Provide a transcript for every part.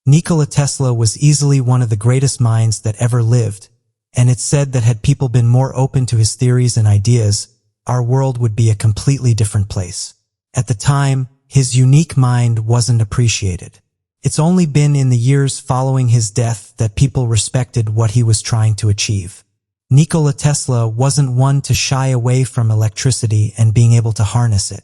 Nikola Tesla was easily one of the greatest minds that ever lived, and it's said that had people been more open to his theories and ideas, our world would be a completely different place. At the time, his unique mind wasn't appreciated. It's only been in the years following his death that people respected what he was trying to achieve. Nikola Tesla wasn't one to shy away from electricity and being able to harness it.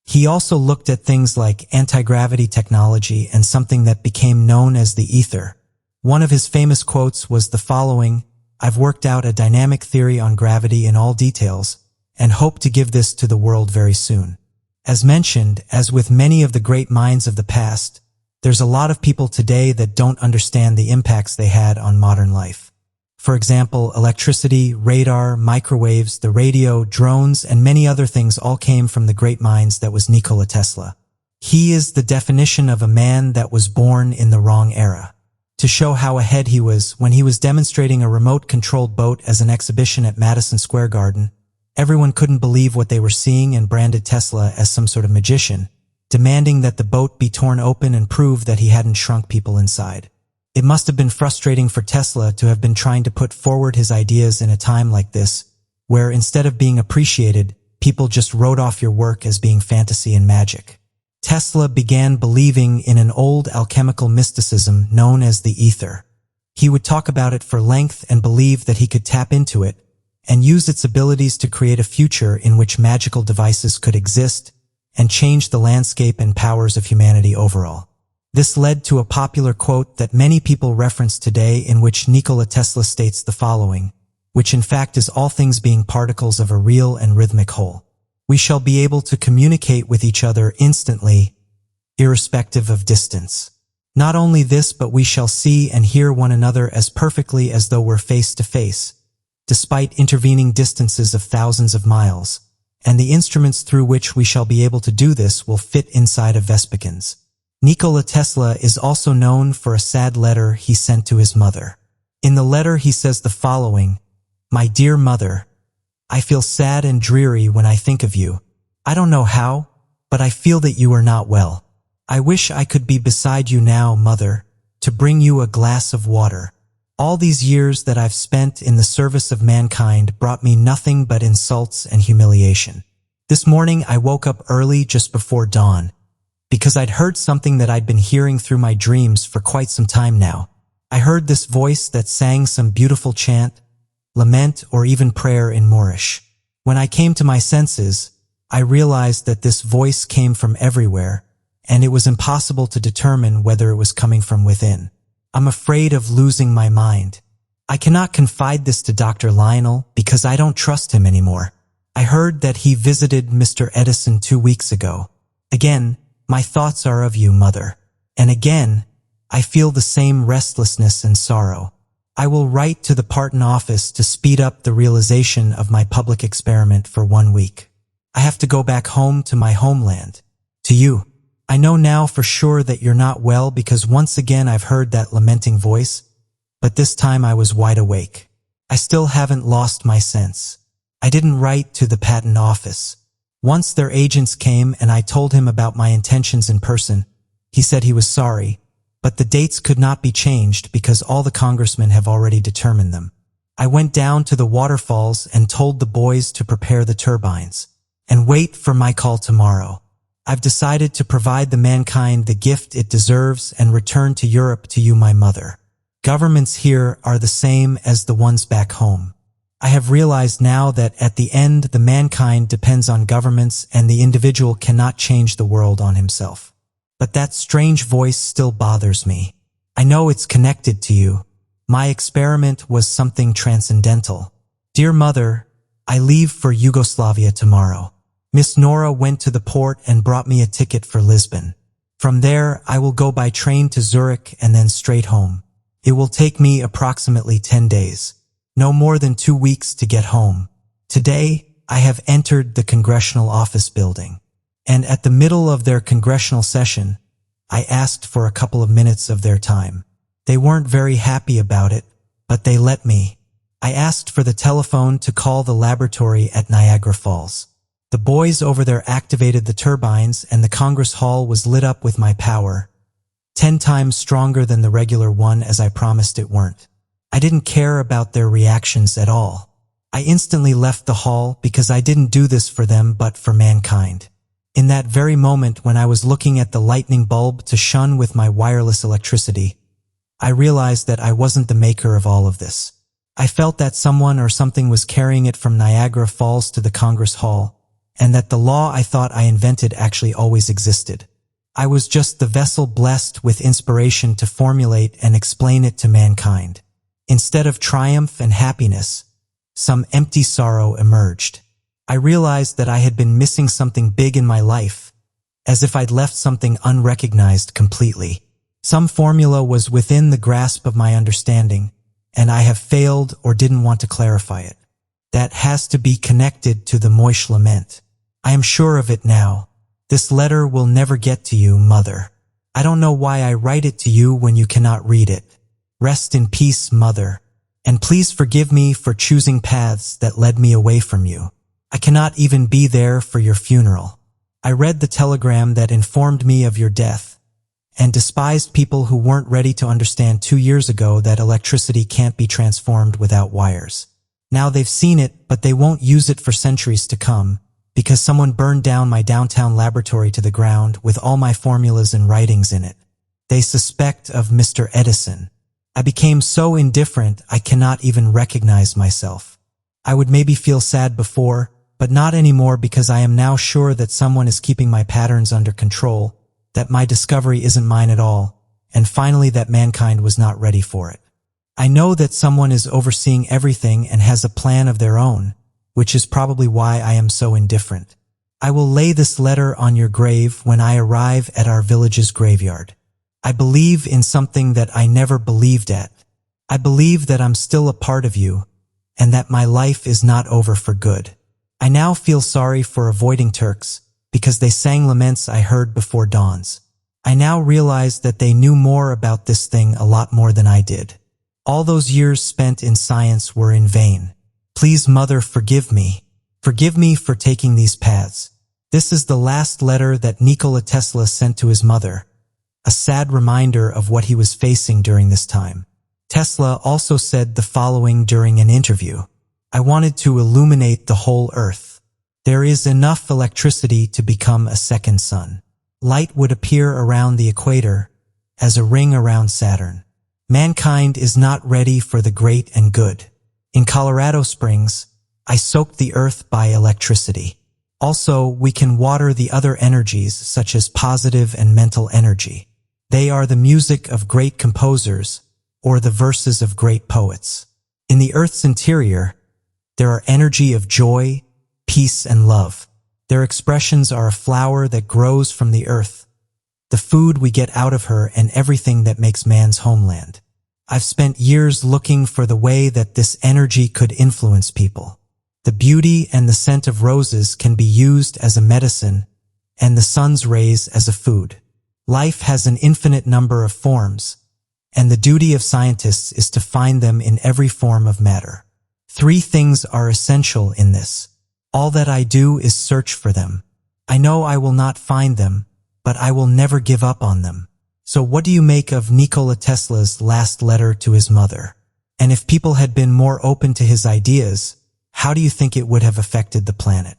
He also looked at things like anti-gravity technology and something that became known as the ether. One of his famous quotes was the following: "I've worked out a dynamic theory on gravity in all details, and hope to give this to the world very soon." As mentioned, as with many of the great minds of the past, there's a lot of people today that don't understand the impacts they had on modern life. For example, electricity, radar, microwaves, the radio, drones, and many other things all came from the great minds that was Nikola Tesla. He is the definition of a man that was born in the wrong era. To show how ahead he was, when he was demonstrating a remote-controlled boat as an exhibition at Madison Square Garden, everyone couldn't believe what they were seeing and branded Tesla as some sort of magician, demanding that the boat be torn open and prove that he hadn't shrunk people inside. It must have been frustrating for Tesla to have been trying to put forward his ideas in a time like this, where instead of being appreciated, people just wrote off your work as being fantasy and magic. Tesla began believing in an old alchemical mysticism known as the ether. He would talk about it for length and believe that he could tap into it and use its abilities to create a future in which magical devices could exist and change the landscape and powers of humanity overall. This led to a popular quote that many people reference today, in which Nikola Tesla states the following, which in fact is all things being particles of a real and rhythmic whole: "We shall be able to communicate with each other instantly, irrespective of distance. Not only this, but we shall see and hear one another as perfectly as though we're face to face, despite intervening distances of thousands of miles, and the instruments through which we shall be able to do this will fit inside of Vespicans." Nikola Tesla is also known for a sad letter he sent to his mother. In the letter he says the following, "My dear mother, I feel sad and dreary when I think of you. I don't know how, but I feel that you are not well. I wish I could be beside you now, mother, to bring you a glass of water. All these years that I've spent in the service of mankind brought me nothing but insults and humiliation. This morning I woke up early just before dawn, because I'd heard something that I'd been hearing through my dreams for quite some time now. I heard this voice that sang some beautiful chant, lament, or even prayer in Moorish. When I came to my senses, I realized that this voice came from everywhere, and it was impossible to determine whether it was coming from within. I'm afraid of losing my mind. I cannot confide this to Dr. Lionel because I don't trust him anymore. I heard that he visited Mr. Edison 2 weeks ago. Again, my thoughts are of you, mother. And again, I feel the same restlessness and sorrow. I will write to the Parton office to speed up the realization of my public experiment for 1 week. I have to go back home to my homeland, to you. I know now for sure that you're not well because once again I've heard that lamenting voice, but this time I was wide awake. I still haven't lost my sense. I didn't write to the patent office. Once their agents came and I told him about my intentions in person, he said he was sorry, but the dates could not be changed because all the congressmen have already determined them. I went down to the waterfalls and told the boys to prepare the turbines and wait for my call tomorrow. I've decided to provide the mankind the gift it deserves and return to Europe to you, my mother. Governments here are the same as the ones back home. I have realized now that at the end the mankind depends on governments and the individual cannot change the world on himself. But that strange voice still bothers me. I know it's connected to you. My experiment was something transcendental. Dear mother, I leave for Yugoslavia tomorrow. Miss Nora went to the port and brought me a ticket for Lisbon. From there, I will go by train to Zurich and then straight home. It will take me approximately 10 days. No more than 2 weeks to get home. Today, I have entered the congressional office building, and at the middle of their congressional session, I asked for a couple of minutes of their time. They weren't very happy about it, but they let me. I asked for the telephone to call the laboratory at Niagara Falls. The boys over there activated the turbines and the Congress Hall was lit up with my power. 10 times stronger than the regular one, as I promised it weren't. I didn't care about their reactions at all. I instantly left the hall because I didn't do this for them but for mankind. In that very moment when I was looking at the lightning bulb to shun with my wireless electricity, I realized that I wasn't the maker of all of this. I felt that someone or something was carrying it from Niagara Falls to the Congress Hall, and that the law I thought I invented actually always existed. I was just the vessel blessed with inspiration to formulate and explain it to mankind. Instead of triumph and happiness, some empty sorrow emerged. I realized that I had been missing something big in my life, as if I'd left something unrecognized completely. Some formula was within the grasp of my understanding, and I have failed or didn't want to clarify it. That has to be connected to the Moish lament. I am sure of it now. This letter will never get to you, Mother. I don't know why I write it to you when you cannot read it. Rest in peace, Mother, and please forgive me for choosing paths that led me away from you. I cannot even be there for your funeral. I read the telegram that informed me of your death, and despised people who weren't ready to understand 2 years ago that electricity can't be transformed without wires. Now they've seen it, but they won't use it for centuries to come, because someone burned down my downtown laboratory to the ground with all my formulas and writings in it. They suspect of Mr. Edison. I became so indifferent I cannot even recognize myself. I would maybe feel sad before, but not anymore, because I am now sure that someone is keeping my patterns under control, that my discovery isn't mine at all, and finally that mankind was not ready for it. I know that someone is overseeing everything and has a plan of their own, which is probably why I am so indifferent. I will lay this letter on your grave when I arrive at our village's graveyard. I believe in something that I never believed at. I believe that I'm still a part of you, and that my life is not over for good. I now feel sorry for avoiding Turks, because they sang laments I heard before dawns. I now realize that they knew more about this thing, a lot more than I did. All those years spent in science were in vain. Please, Mother, forgive me. Forgive me for taking these paths. This is the last letter that Nikola Tesla sent to his mother, a sad reminder of what he was facing during this time. Tesla also said the following during an interview: I wanted to illuminate the whole earth. There is enough electricity to become a second sun. Light would appear around the equator as a ring around Saturn. Mankind is not ready for the great and good. In Colorado Springs, I soaked the earth by electricity. Also, we can water the other energies, such as positive and mental energy. They are the music of great composers, or the verses of great poets. In the earth's interior, there are energy of joy, peace, and love. Their expressions are a flower that grows from the earth, the food we get out of her, and everything that makes man's homeland. I've spent years looking for the way that this energy could influence people. The beauty and the scent of roses can be used as a medicine, and the sun's rays as a food. Life has an infinite number of forms, and the duty of scientists is to find them in every form of matter. 3 things are essential in this. All that I do is search for them. I know I will not find them, but I will never give up on them. So what do you make of Nikola Tesla's last letter to his mother? And if people had been more open to his ideas, how do you think it would have affected the planet?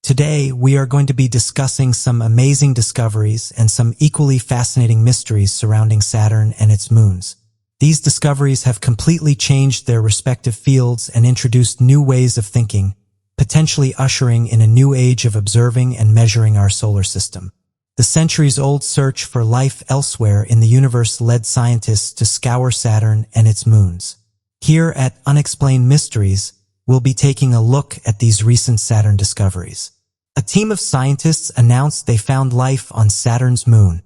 Today, we are going to be discussing some amazing discoveries and some equally fascinating mysteries surrounding Saturn and its moons. These discoveries have completely changed their respective fields and introduced new ways of thinking, potentially ushering in a new age of observing and measuring our solar system. The centuries-old search for life elsewhere in the universe led scientists to scour Saturn and its moons. Here at Unexplained Mysteries, we'll be taking a look at these recent Saturn discoveries. A team of scientists announced they found life on Saturn's moon,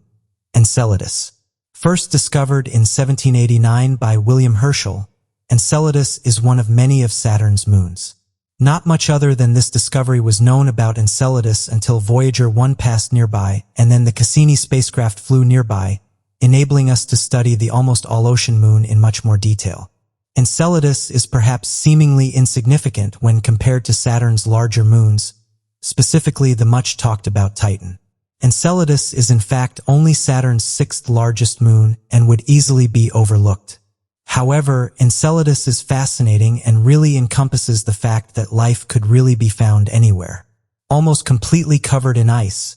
Enceladus. First discovered in 1789 by William Herschel, Enceladus is one of many of Saturn's moons. Not much other than this discovery was known about Enceladus until Voyager 1 passed nearby, and then the Cassini spacecraft flew nearby, enabling us to study the almost all-ocean moon in much more detail. Enceladus is perhaps seemingly insignificant when compared to Saturn's larger moons, specifically the much-talked-about Titan. Enceladus is in fact only Saturn's sixth largest moon and would easily be overlooked. However, Enceladus is fascinating and really encompasses the fact that life could really be found anywhere. Almost completely covered in ice,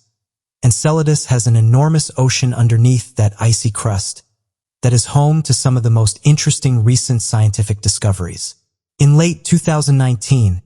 Enceladus has an enormous ocean underneath that icy crust that is home to some of the most interesting recent scientific discoveries. In late 2019,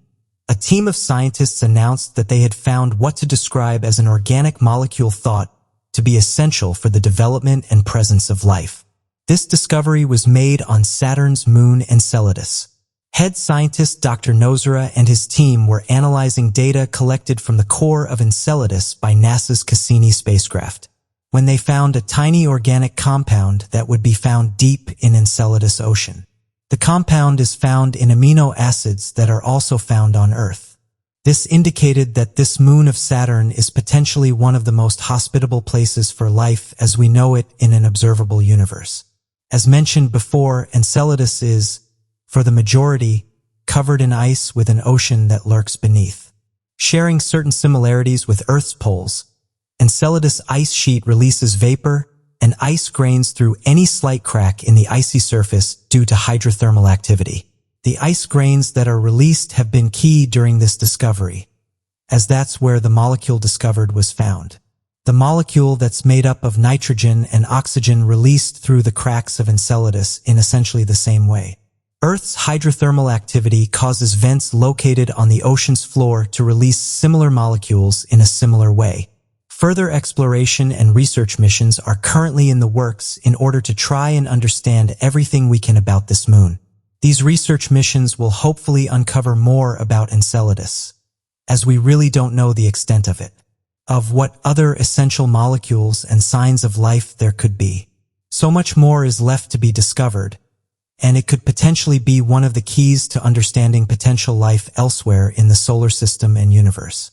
a team of scientists announced that they had found what to describe as an organic molecule thought to be essential for the development and presence of life. This discovery was made on Saturn's moon Enceladus. Head scientist Dr. Nozera and his team were analyzing data collected from the core of Enceladus by NASA's Cassini spacecraft, when they found a tiny organic compound that would be found deep in Enceladus ocean. The compound is found in amino acids that are also found on Earth. This indicated that this moon of Saturn is potentially one of the most hospitable places for life as we know it in an observable universe. As mentioned before, Enceladus is, for the majority, covered in ice with an ocean that lurks beneath. Sharing certain similarities with Earth's poles, Enceladus' ice sheet releases vapor and ice grains through any slight crack in the icy surface due to hydrothermal activity. The ice grains that are released have been key during this discovery, as that's where the molecule discovered was found. The molecule that's made up of nitrogen and oxygen released through the cracks of Enceladus in essentially the same way. Earth's hydrothermal activity causes vents located on the ocean's floor to release similar molecules in a similar way. Further exploration and research missions are currently in the works in order to try and understand everything we can about this moon. These research missions will hopefully uncover more about Enceladus, as we really don't know the extent of it, of what other essential molecules and signs of life there could be. So much more is left to be discovered, and it could potentially be one of the keys to understanding potential life elsewhere in the solar system and universe.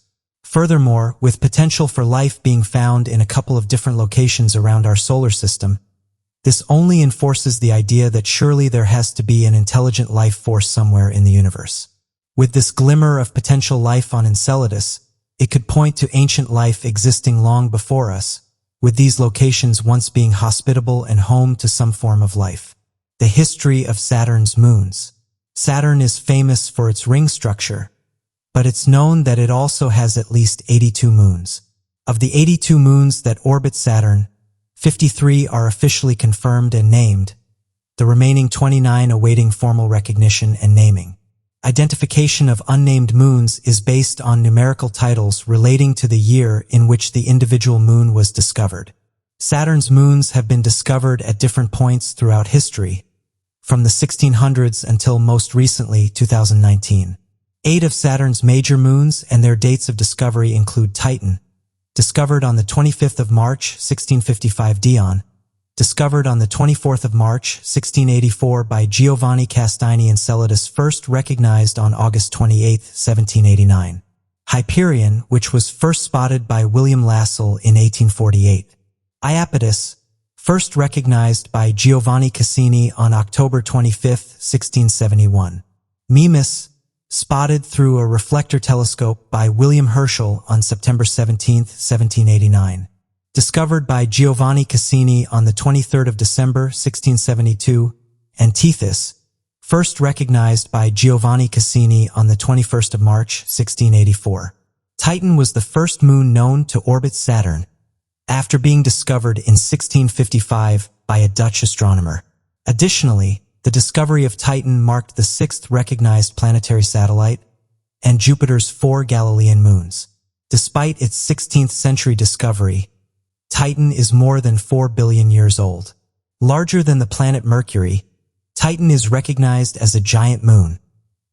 Furthermore, with potential for life being found in a couple of different locations around our solar system, this only enforces the idea that surely there has to be an intelligent life force somewhere in the universe. With this glimmer of potential life on Enceladus, it could point to ancient life existing long before us, with these locations once being hospitable and home to some form of life. The history of Saturn's moons. Saturn is famous for its ring structure, but it's known that it also has at least 82 moons. Of the 82 moons that orbit Saturn, 53 are officially confirmed and named, the remaining 29 awaiting formal recognition and naming. Identification of unnamed moons is based on numerical titles relating to the year in which the individual moon was discovered. Saturn's moons have been discovered at different points throughout history, from the 1600s until most recently 2019. 8 of Saturn's major moons and their dates of discovery include Titan, discovered on the 25th of March, 1655 Dion, discovered on the 24th of March, 1684 by Giovanni Castagni. Enceladus first recognized on August 28, 1789. Hyperion, which was first spotted by William Lassell in 1848. Iapetus, first recognized by Giovanni Cassini on October 25, 1671. Mimas, spotted through a reflector telescope by William Herschel on September 17, 1789. Discovered by Giovanni Cassini on the 23rd of December, 1672, and Tethys, first recognized by Giovanni Cassini on the 21st of March, 1684. Titan was the first moon known to orbit Saturn, after being discovered in 1655 by a Dutch astronomer. Additionally, the discovery of Titan marked the sixth recognized planetary satellite and Jupiter's 4 Galilean moons. Despite its 16th century discovery, Titan is more than 4 billion years old. Larger than the planet Mercury, Titan is recognized as a giant moon,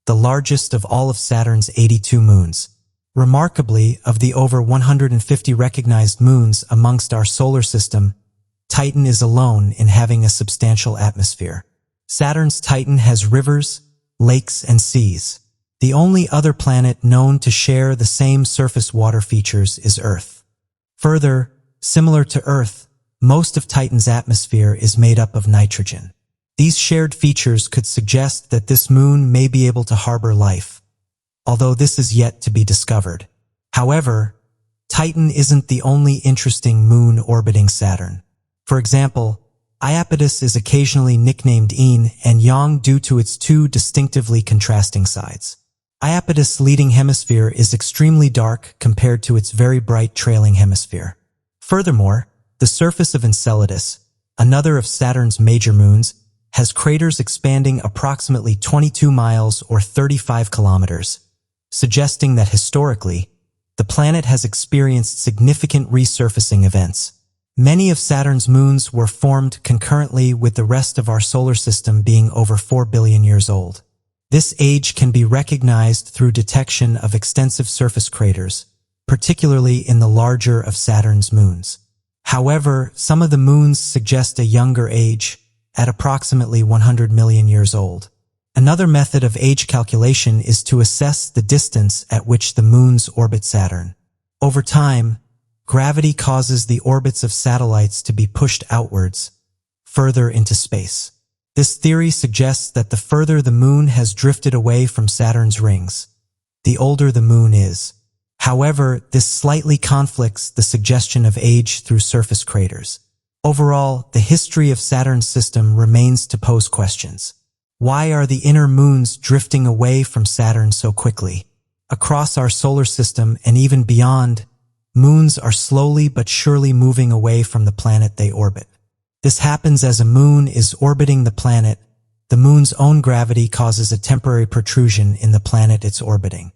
the largest of all of Saturn's 82 moons. Remarkably, of the over 150 recognized moons amongst our solar system, Titan is alone in having a substantial atmosphere. Saturn's Titan has rivers, lakes, and seas. The only other planet known to share the same surface water features is Earth. Further, similar to Earth, most of Titan's atmosphere is made up of nitrogen. These shared features could suggest that this moon may be able to harbor life, although this is yet to be discovered. However, Titan isn't the only interesting moon orbiting Saturn. For example, Iapetus is occasionally nicknamed yin and yang due to its two distinctively contrasting sides. Iapetus' leading hemisphere is extremely dark compared to its very bright trailing hemisphere. Furthermore, the surface of Enceladus, another of Saturn's major moons, has craters expanding approximately 22 miles or 35 kilometers, suggesting that historically, the planet has experienced significant resurfacing events. Many of Saturn's moons were formed concurrently with the rest of our solar system being over 4 billion years old. This age can be recognized through detection of extensive surface craters, particularly in the larger of Saturn's moons. However, some of the moons suggest a younger age, at approximately 100 million years old. Another method of age calculation is to assess the distance at which the moons orbit Saturn. Over time, gravity causes the orbits of satellites to be pushed outwards, further into space. This theory suggests that the further the moon has drifted away from Saturn's rings, the older the moon is. However, this slightly conflicts the suggestion of age through surface craters. Overall, the history of Saturn's system remains to pose questions. Why are the inner moons drifting away from Saturn so quickly? Across our solar system and even beyond, moons are slowly but surely moving away from the planet they orbit. This happens as a moon is orbiting the planet. The moon's own gravity causes a temporary protrusion in the planet it's orbiting.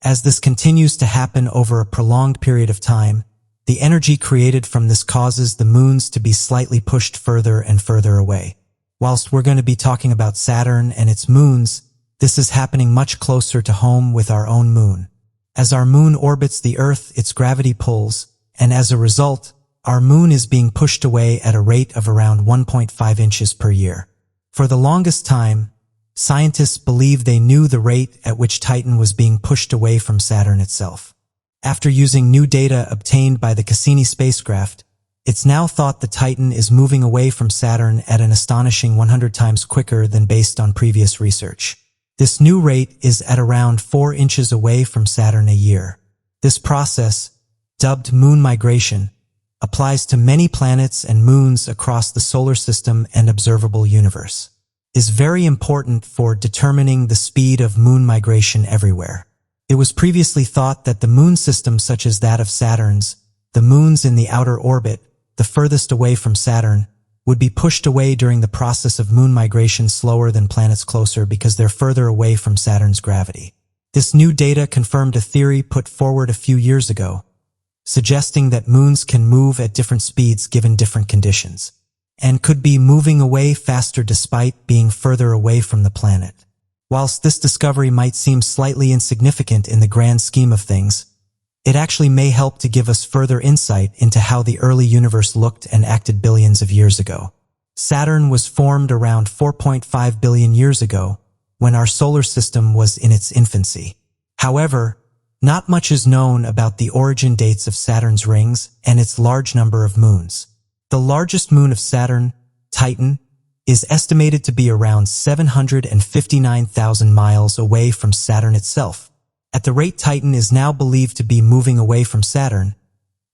As this continues to happen over a prolonged period of time, the energy created from this causes the moons to be slightly pushed further and further away. Whilst we're going to be talking about Saturn and its moons, this is happening much closer to home with our own moon. As our moon orbits the Earth, its gravity pulls, and as a result, our moon is being pushed away at a rate of around 1.5 inches per year. For the longest time, scientists believed they knew the rate at which Titan was being pushed away from Saturn itself. After using new data obtained by the Cassini spacecraft, it's now thought the Titan is moving away from Saturn at an astonishing 100 times quicker than based on previous research. This new rate is at around 4 inches away from Saturn a year. This process, dubbed moon migration, applies to many planets and moons across the solar system and observable universe. Is very important for determining the speed of moon migration everywhere. It was previously thought that the moon system such as that of Saturn's, the moons in the outer orbit, the furthest away from Saturn, would be pushed away during the process of moon migration slower than planets closer because they're further away from Saturn's gravity. This new data confirmed a theory put forward a few years ago, suggesting that moons can move at different speeds given different conditions, and could be moving away faster despite being further away from the planet. Whilst this discovery might seem slightly insignificant in the grand scheme of things, it actually may help to give us further insight into how the early universe looked and acted billions of years ago. Saturn was formed around 4.5 billion years ago, when our solar system was in its infancy. However, not much is known about the origin dates of Saturn's rings and its large number of moons. The largest moon of Saturn, Titan, is estimated to be around 759,000 miles away from Saturn itself. At the rate Titan is now believed to be moving away from Saturn,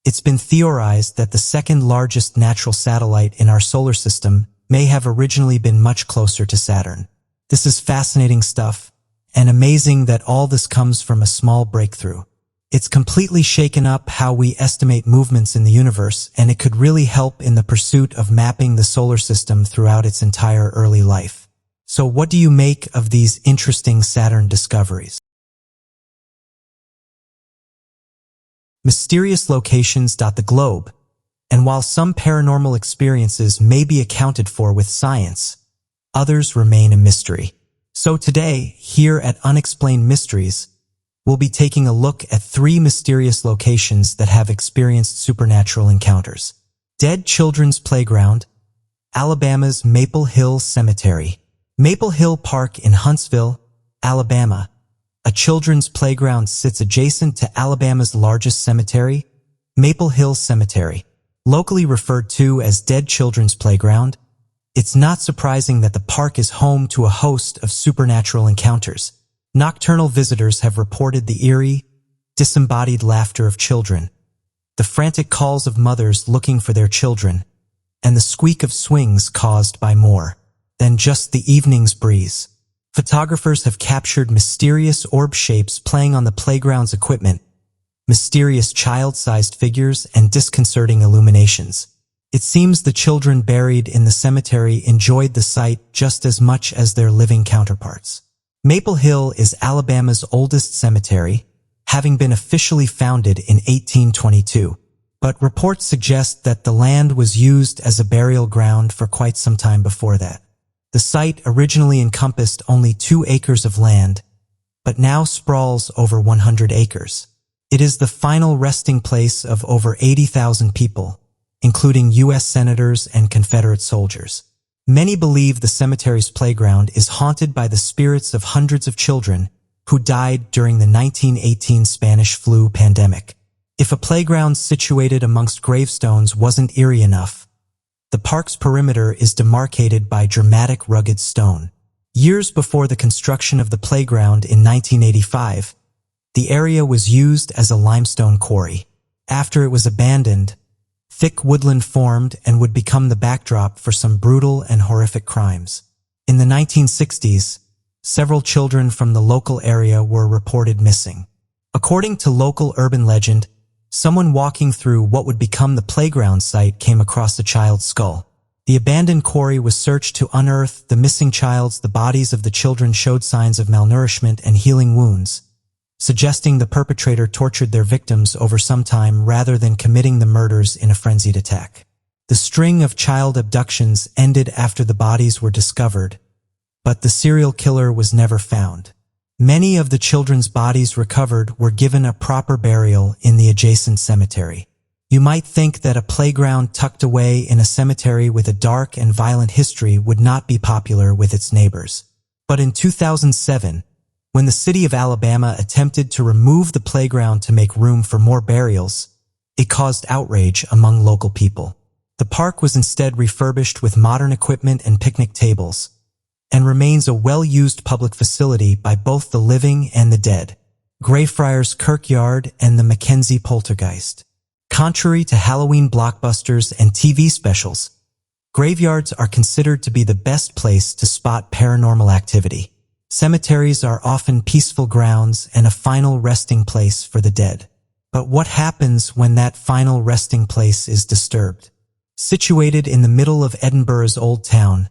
it's been theorized that the second largest natural satellite in our solar system may have originally been much closer to Saturn. This is fascinating stuff, and amazing that all this comes from a small breakthrough. It's completely shaken up how we estimate movements in the universe, and it could really help in the pursuit of mapping the solar system throughout its entire early life. So what do you make of these interesting Saturn discoveries? Mysterious locations dot the globe, and while some paranormal experiences may be accounted for with science, others remain a mystery. So today, here at Unexplained Mysteries, we'll be taking a look at 3 mysterious locations that have experienced supernatural encounters. Dead Children's Playground, Alabama's Maple Hill Cemetery. Maple Hill Park in Huntsville, Alabama. A children's playground sits adjacent to Alabama's largest cemetery, Maple Hill Cemetery. Locally referred to as Dead Children's Playground, it's not surprising that the park is home to a host of supernatural encounters. Nocturnal visitors have reported the eerie, disembodied laughter of children, the frantic calls of mothers looking for their children, and the squeak of swings caused by more than just the evening's breeze. Photographers have captured mysterious orb shapes playing on the playground's equipment, mysterious child-sized figures, and disconcerting illuminations. It seems the children buried in the cemetery enjoyed the sight just as much as their living counterparts. Maple Hill is Alabama's oldest cemetery, having been officially founded in 1822. But reports suggest that the land was used as a burial ground for quite some time before that. The site originally encompassed only 2 acres of land, but now sprawls over 100 acres. It is the final resting place of over 80,000 people, including U.S. senators and Confederate soldiers. Many believe the cemetery's playground is haunted by the spirits of hundreds of children who died during the 1918 Spanish flu pandemic. If a playground situated amongst gravestones wasn't eerie enough, the park's perimeter is demarcated by dramatic rugged stone. Years before the construction of the playground in 1985, the area was used as a limestone quarry. After it was abandoned, thick woodland formed and would become the backdrop for some brutal and horrific crimes. In the 1960s, several children from the local area were reported missing. According to local urban legend, someone walking through what would become the playground site came across a child's skull. The abandoned quarry was searched to unearth the missing child's. The bodies of the children showed signs of malnourishment and healing wounds, suggesting the perpetrator tortured their victims over some time rather than committing the murders in a frenzied attack. The string of child abductions ended after the bodies were discovered, but the serial killer was never found. Many of the children's bodies recovered were given a proper burial in the adjacent cemetery. You might think that a playground tucked away in a cemetery with a dark and violent history would not be popular with its neighbors. But in 2007, when the city of Alabama attempted to remove the playground to make room for more burials, it caused outrage among local people. The park was instead refurbished with modern equipment and picnic tables, and remains a well-used public facility by both the living and the dead. Greyfriars Kirkyard and the Mackenzie Poltergeist. Contrary to Halloween blockbusters and TV specials, graveyards are considered to be the best place to spot paranormal activity. Cemeteries are often peaceful grounds and a final resting place for the dead. But what happens when that final resting place is disturbed? Situated in the middle of Edinburgh's Old Town,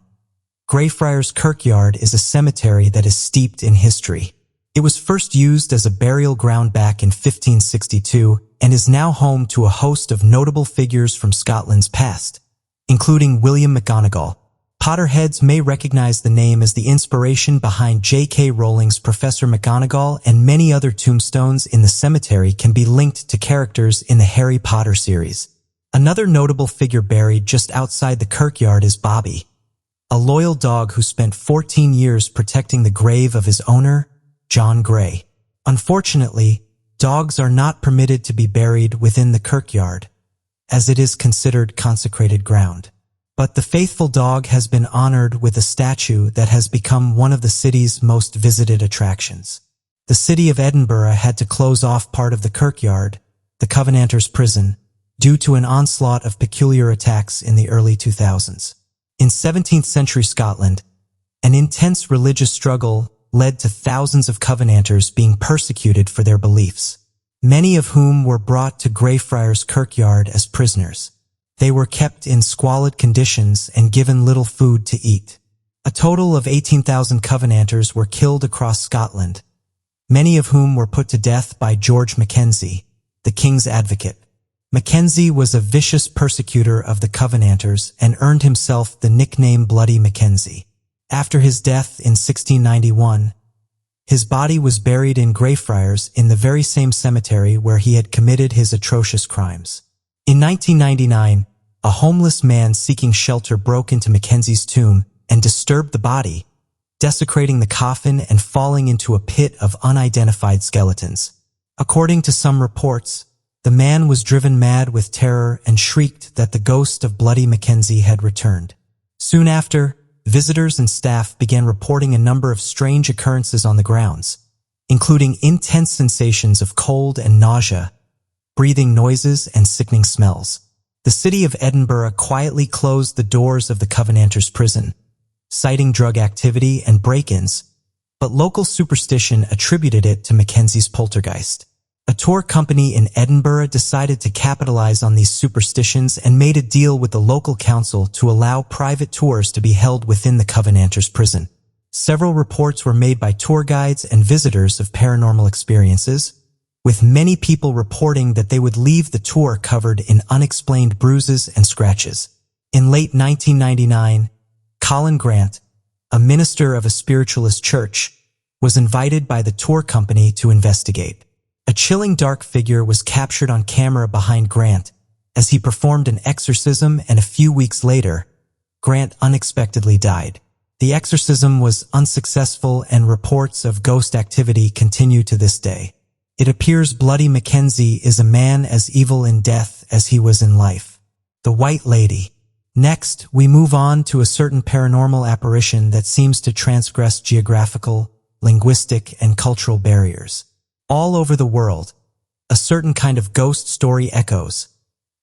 Greyfriars Kirkyard is a cemetery that is steeped in history. It was first used as a burial ground back in 1562 and is now home to a host of notable figures from Scotland's past, including William McGonagall. Potterheads may recognize the name as the inspiration behind J.K. Rowling's Professor McGonagall, and many other tombstones in the cemetery can be linked to characters in the Harry Potter series. Another notable figure buried just outside the kirkyard is Bobby, a loyal dog who spent 14 years protecting the grave of his owner, John Gray. Unfortunately, dogs are not permitted to be buried within the kirkyard, as it is considered consecrated ground. But the faithful dog has been honored with a statue that has become one of the city's most visited attractions. The city of Edinburgh had to close off part of the kirkyard, the Covenanters' prison, due to an onslaught of peculiar attacks in the early 2000s. In 17th century Scotland, an intense religious struggle led to thousands of Covenanters being persecuted for their beliefs, many of whom were brought to Greyfriars Kirkyard as prisoners. They were kept in squalid conditions and given little food to eat. A total of 18,000 Covenanters were killed across Scotland, many of whom were put to death by George Mackenzie, the king's advocate. Mackenzie was a vicious persecutor of the Covenanters and earned himself the nickname Bloody Mackenzie. After his death in 1691, his body was buried in Greyfriars in the very same cemetery where he had committed his atrocious crimes. In 1999, a homeless man seeking shelter broke into Mackenzie's tomb and disturbed the body, desecrating the coffin and falling into a pit of unidentified skeletons. According to some reports, the man was driven mad with terror and shrieked that the ghost of Bloody Mackenzie had returned. Soon after, visitors and staff began reporting a number of strange occurrences on the grounds, including intense sensations of cold and nausea, breathing noises and sickening smells. The city of Edinburgh quietly closed the doors of the Covenanters prison, citing drug activity and break-ins, but local superstition attributed it to Mackenzie's poltergeist. A tour company in Edinburgh decided to capitalize on these superstitions and made a deal with the local council to allow private tours to be held within the Covenanters prison. Several reports were made by tour guides and visitors of paranormal experiences, with many people reporting that they would leave the tour covered in unexplained bruises and scratches. In late 1999, Colin Grant, a minister of a spiritualist church, was invited by the tour company to investigate. A chilling dark figure was captured on camera behind Grant as he performed an exorcism, and a few weeks later, Grant unexpectedly died. The exorcism was unsuccessful and reports of ghost activity continue to this day. It appears Bloody Mackenzie is a man as evil in death as he was in life. The White Lady. Next, we move on to a certain paranormal apparition that seems to transgress geographical, linguistic, and cultural barriers. All over the world, a certain kind of ghost story echoes,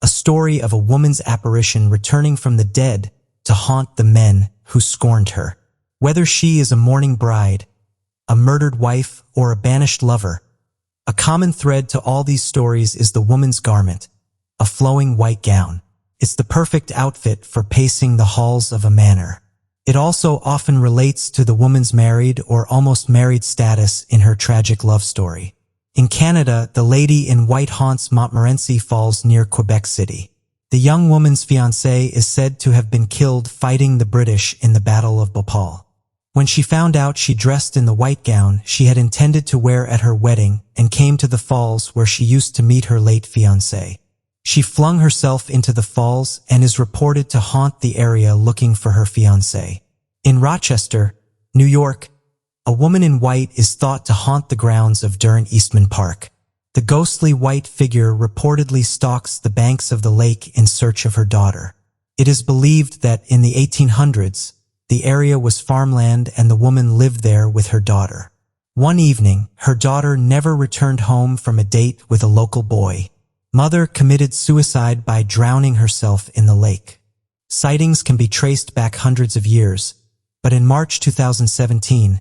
a story of a woman's apparition returning from the dead to haunt the men who scorned her. Whether she is a mourning bride, a murdered wife, or a banished lover, a common thread to all these stories is the woman's garment, a flowing white gown. It's the perfect outfit for pacing the halls of a manor. It also often relates to the woman's married or almost married status in her tragic love story. In Canada, the lady in white haunts Montmorency Falls near Quebec City. The young woman's fiancé is said to have been killed fighting the British in the Battle of Bhopal. When she found out she dressed in the white gown she had intended to wear at her wedding and came to the falls where she used to meet her late fiancé. She flung herself into the falls and is reported to haunt the area looking for her fiancé. In Rochester, New York, a woman in white is thought to haunt the grounds of Durant Eastman Park. The ghostly white figure reportedly stalks the banks of the lake in search of her daughter. It is believed that in the 1800s, the area was farmland and the woman lived there with her daughter. One evening, her daughter never returned home from a date with a local boy. Mother committed suicide by drowning herself in the lake. Sightings can be traced back hundreds of years, but in March 2017,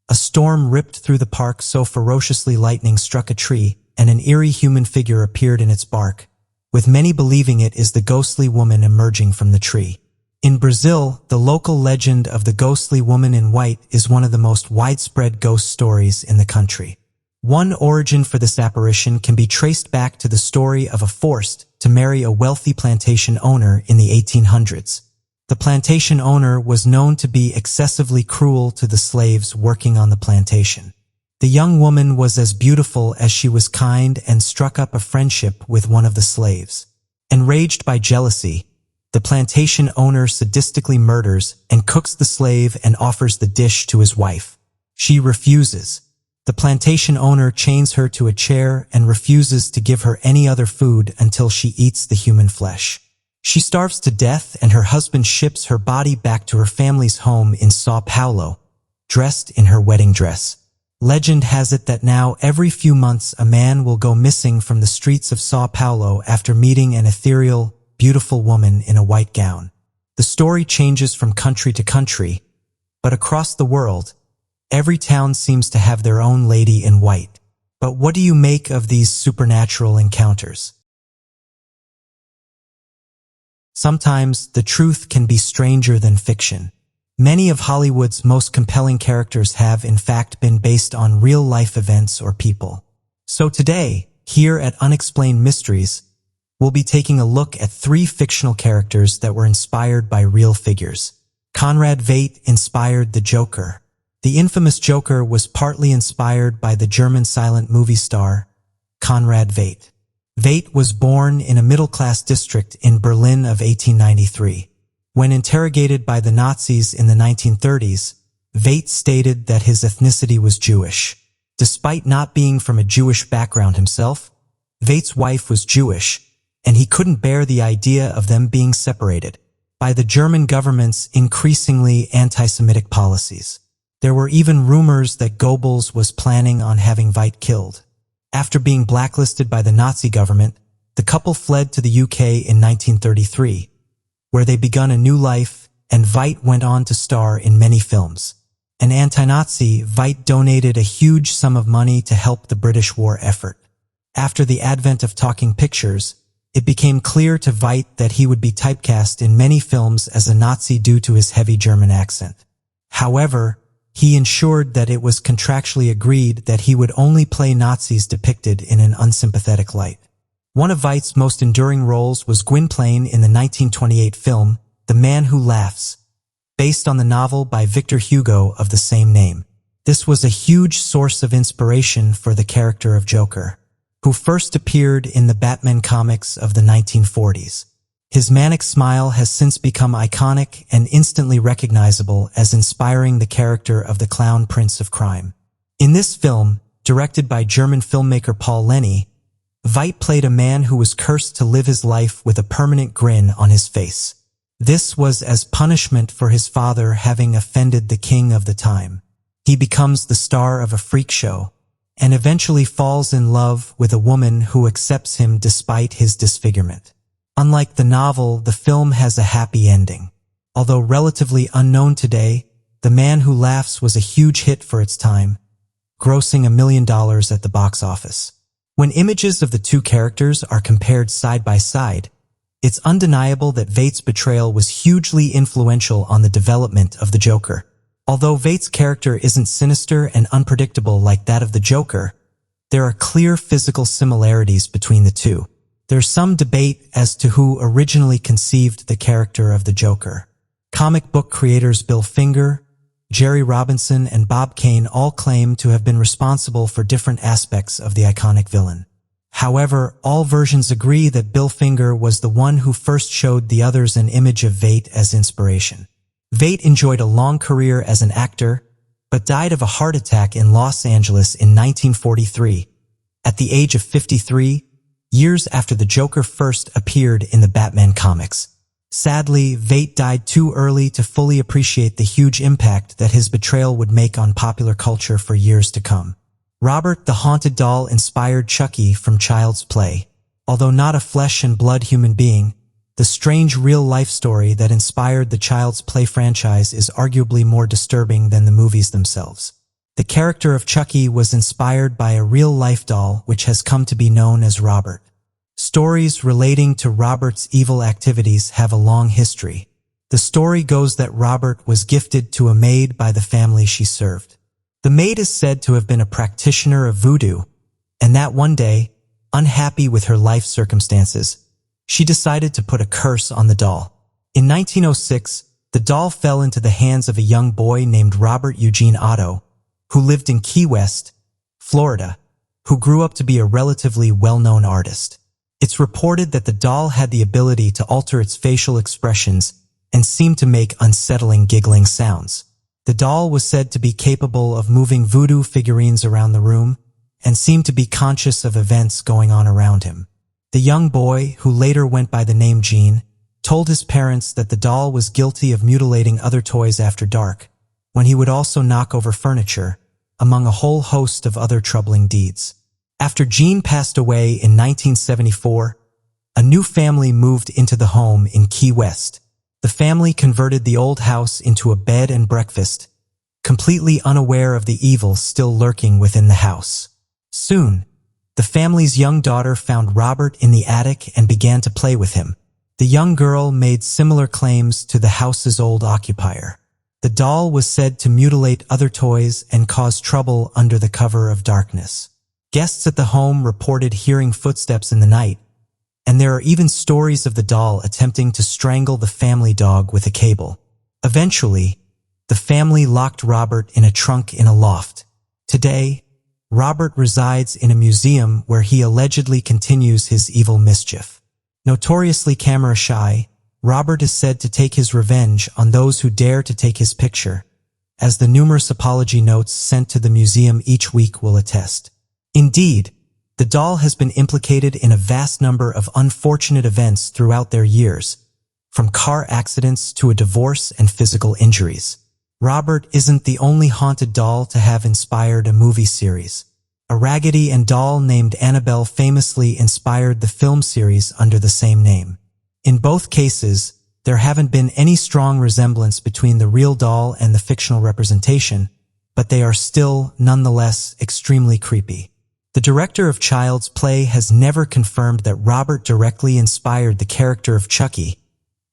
a storm ripped through the park so ferociously lightning struck a tree and an eerie human figure appeared in its bark, with many believing it is the ghostly woman emerging from the tree. In Brazil, the local legend of the ghostly woman in white is one of the most widespread ghost stories in the country. One origin for this apparition can be traced back to the story of a forced to marry a wealthy plantation owner in the 1800s. The plantation owner was known to be excessively cruel to the slaves working on the plantation. The young woman was as beautiful as she was kind and struck up a friendship with one of the slaves. Enraged by jealousy, the plantation owner sadistically murders and cooks the slave and offers the dish to his wife. She refuses. The plantation owner chains her to a chair and refuses to give her any other food until she eats the human flesh. She starves to death and her husband ships her body back to her family's home in São Paulo, dressed in her wedding dress. Legend has it that now every few months a man will go missing from the streets of São Paulo after meeting an ethereal, beautiful woman in a white gown. The story changes from country to country, but across the world, every town seems to have their own lady in white. But what do you make of these supernatural encounters? Sometimes the truth can be stranger than fiction. Many of Hollywood's most compelling characters have, in fact, been based on real-life events or people. So today, here at Unexplained Mysteries, we'll be taking a look at 3 fictional characters that were inspired by real figures. Conrad Veidt inspired the Joker. The infamous Joker was partly inspired by the German silent movie star, Conrad Veidt. Veidt was born in a middle-class district in Berlin of 1893. When interrogated by the Nazis in the 1930s, Veidt stated that his ethnicity was Jewish. Despite not being from a Jewish background himself, Veidt's wife was Jewish, and he couldn't bear the idea of them being separated by the German government's increasingly anti-Semitic policies. There were even rumors that Goebbels was planning on having Veidt killed. After being blacklisted by the Nazi government, the couple fled to the UK in 1933, where they begun a new life, and Veidt went on to star in many films. An anti-Nazi, Veidt donated a huge sum of money to help the British war effort. After the advent of talking pictures, it became clear to Veidt that he would be typecast in many films as a Nazi due to his heavy German accent. However, he ensured that it was contractually agreed that he would only play Nazis depicted in an unsympathetic light. One of Veidt's most enduring roles was Gwynplaine in the 1928 film The Man Who Laughs, based on the novel by Victor Hugo of the same name. This was a huge source of inspiration for the character of Joker, who first appeared in the Batman comics of the 1940s. His manic smile has since become iconic and instantly recognizable as inspiring the character of the clown prince of crime. In this film, directed by German filmmaker Paul Lenny, Veidt played a man who was cursed to live his life with a permanent grin on his face. This was as punishment for his father having offended the king of the time. He becomes the star of a freak show, and eventually falls in love with a woman who accepts him despite his disfigurement. Unlike the novel, the film has a happy ending. Although relatively unknown today, The Man Who Laughs was a huge hit for its time, grossing $1 million at the box office. When images of the two characters are compared side by side, it's undeniable that Veidt's portrayal was hugely influential on the development of the Joker. Although Veidt's character isn't sinister and unpredictable like that of the Joker, there are clear physical similarities between the two. There's some debate as to who originally conceived the character of the Joker. Comic book creators Bill Finger, Jerry Robinson, and Bob Kane all claim to have been responsible for different aspects of the iconic villain. However, all versions agree that Bill Finger was the one who first showed the others an image of Veidt as inspiration. Veidt enjoyed a long career as an actor, but died of a heart attack in Los Angeles in 1943, at the age of 53, years after the Joker first appeared in the Batman comics. Sadly, Veidt died too early to fully appreciate the huge impact that his portrayal would make on popular culture for years to come. Robert the Haunted Doll inspired Chucky from Child's Play. Although not a flesh and blood human being, the strange real-life story that inspired the Child's Play franchise is arguably more disturbing than the movies themselves. The character of Chucky was inspired by a real-life doll which has come to be known as Robert. Stories relating to Robert's evil activities have a long history. The story goes that Robert was gifted to a maid by the family she served. The maid is said to have been a practitioner of voodoo, and that one day, unhappy with her life circumstances, she decided to put a curse on the doll. In 1906, the doll fell into the hands of a young boy named Robert Eugene Otto, who lived in Key West, Florida, who grew up to be a relatively well-known artist. It's reported that the doll had the ability to alter its facial expressions and seemed to make unsettling giggling sounds. The doll was said to be capable of moving voodoo figurines around the room and seemed to be conscious of events going on around him. The young boy, who later went by the name Gene, told his parents that the doll was guilty of mutilating other toys after dark, when he would also knock over furniture, among a whole host of other troubling deeds. After Gene passed away in 1974, a new family moved into the home in Key West. The family converted the old house into a bed and breakfast, completely unaware of the evil still lurking within the house. Soon, the family's young daughter found Robert in the attic and began to play with him. The young girl made similar claims to the house's old occupier. The doll was said to mutilate other toys and cause trouble under the cover of darkness. Guests at the home reported hearing footsteps in the night, and there are even stories of the doll attempting to strangle the family dog with a cable. Eventually, the family locked Robert in a trunk in a loft. Today, Robert resides in a museum where he allegedly continues his evil mischief. Notoriously camera-shy, Robert is said to take his revenge on those who dare to take his picture, as the numerous apology notes sent to the museum each week will attest. Indeed, the doll has been implicated in a vast number of unfortunate events throughout their years, from car accidents to a divorce and physical injuries. Robert isn't the only haunted doll to have inspired a movie series. A Raggedy Ann doll named Annabelle famously inspired the film series under the same name. In both cases, there haven't been any strong resemblance between the real doll and the fictional representation, but they are still, nonetheless, extremely creepy. The director of Child's Play has never confirmed that Robert directly inspired the character of Chucky.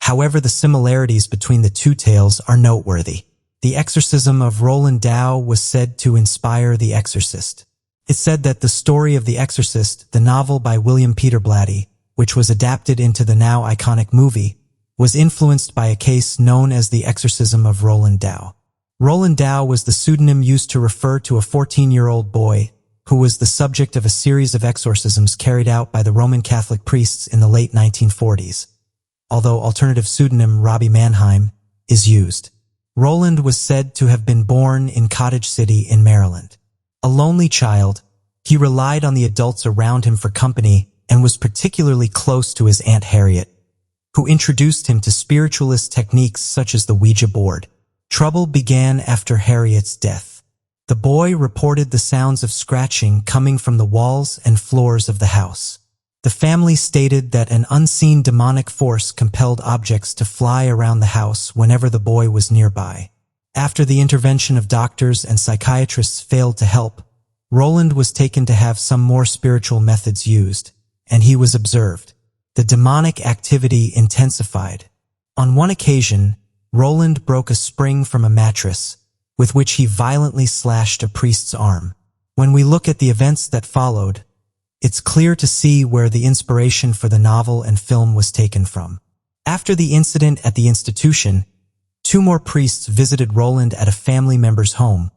However, the similarities between the two tales are noteworthy. The exorcism of Roland Dow was said to inspire The Exorcist. It's said that the story of The Exorcist, the novel by William Peter Blatty, which was adapted into the now iconic movie, was influenced by a case known as the exorcism of Roland Dow. Roland Dow was the pseudonym used to refer to a 14-year-old boy who was the subject of a series of exorcisms carried out by the Roman Catholic priests in the late 1940s, although alternative pseudonym Robbie Mannheim is used. Roland was said to have been born in Cottage City in Maryland. A lonely child, he relied on the adults around him for company and was particularly close to his Aunt Harriet, who introduced him to spiritualist techniques such as the Ouija board. Trouble began after Harriet's death. The boy reported the sounds of scratching coming from the walls and floors of the house. The family stated that an unseen demonic force compelled objects to fly around the house whenever the boy was nearby. After the intervention of doctors and psychiatrists failed to help, Roland was taken to have some more spiritual methods used, and he was observed. The demonic activity intensified. On one occasion, Roland broke a spring from a mattress, with which he violently slashed a priest's arm. When we look at the events that followed, it's clear to see where the inspiration for the novel and film was taken from. After the incident at the institution, 2 more priests visited Roland at a family member's home,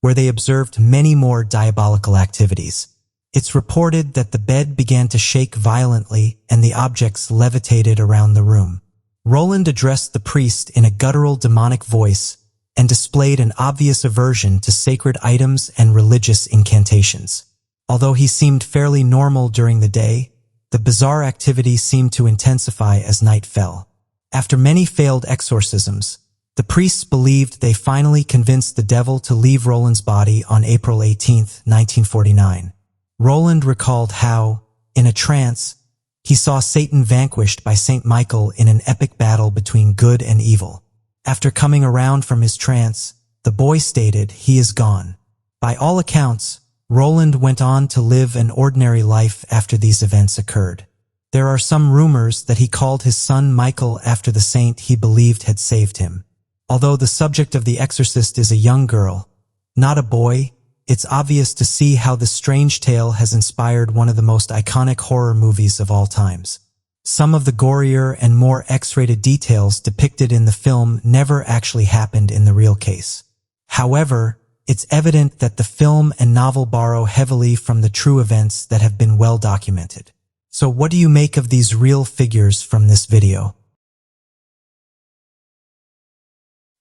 where they observed many more diabolical activities. It's reported that the bed began to shake violently and the objects levitated around the room. Roland addressed the priest in a guttural demonic voice and displayed an obvious aversion to sacred items and religious incantations. Although he seemed fairly normal during the day, the bizarre activity seemed to intensify as night fell. After many failed exorcisms, the priests believed they finally convinced the devil to leave Roland's body on April 18, 1949. Roland recalled how, in a trance, he saw Satan vanquished by Saint Michael in an epic battle between good and evil. After coming around from his trance, the boy stated he is gone. By all accounts, Roland went on to live an ordinary life after these events occurred. There are some rumors that he called his son Michael after the saint he believed had saved him. Although the subject of The Exorcist is a young girl, not a boy, it's obvious to see how this strange tale has inspired one of the most iconic horror movies of all times. Some of the gorier and more X-rated details depicted in the film never actually happened in the real case. However, it's evident that the film and novel borrow heavily from the true events that have been well documented. So what do you make of these real figures from this video?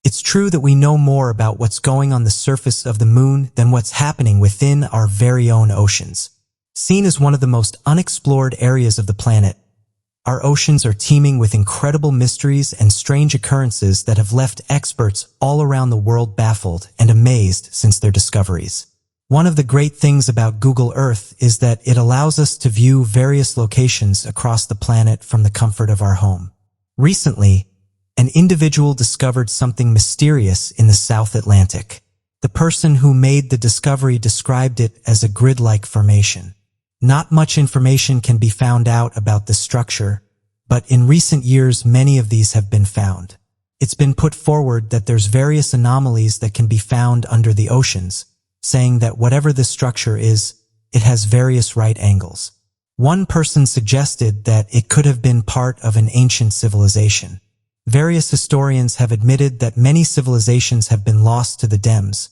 It's true that we know more about what's going on the surface of the moon than what's happening within our very own oceans. Seen as one of the most unexplored areas of the planet, our oceans are teeming with incredible mysteries and strange occurrences that have left experts all around the world baffled and amazed since their discoveries. One of the great things about Google Earth is that it allows us to view various locations across the planet from the comfort of our home. Recently, an individual discovered something mysterious in the South Atlantic. The person who made the discovery described it as a grid-like formation. Not much information can be found out about this structure, but in recent years many of these have been found. It's been put forward that there's various anomalies that can be found under the oceans, saying that whatever this structure is, it has various right angles. One person suggested that it could have been part of an ancient civilization. Various historians have admitted that many civilizations have been lost to the depths,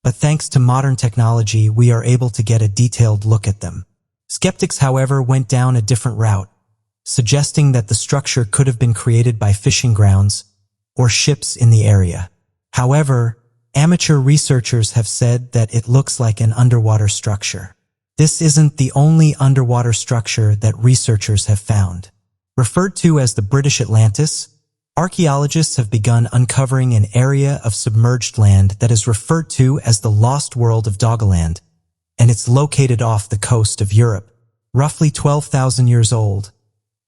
but thanks to modern technology we are able to get a detailed look at them. Skeptics, however, went down a different route, suggesting that the structure could have been created by fishing grounds or ships in the area. However, amateur researchers have said that it looks like an underwater structure. This isn't the only underwater structure that researchers have found. Referred to as the British Atlantis, archaeologists have begun uncovering an area of submerged land that is referred to as the Lost World of Doggerland, and it's located off the coast of Europe, roughly 12,000 years old.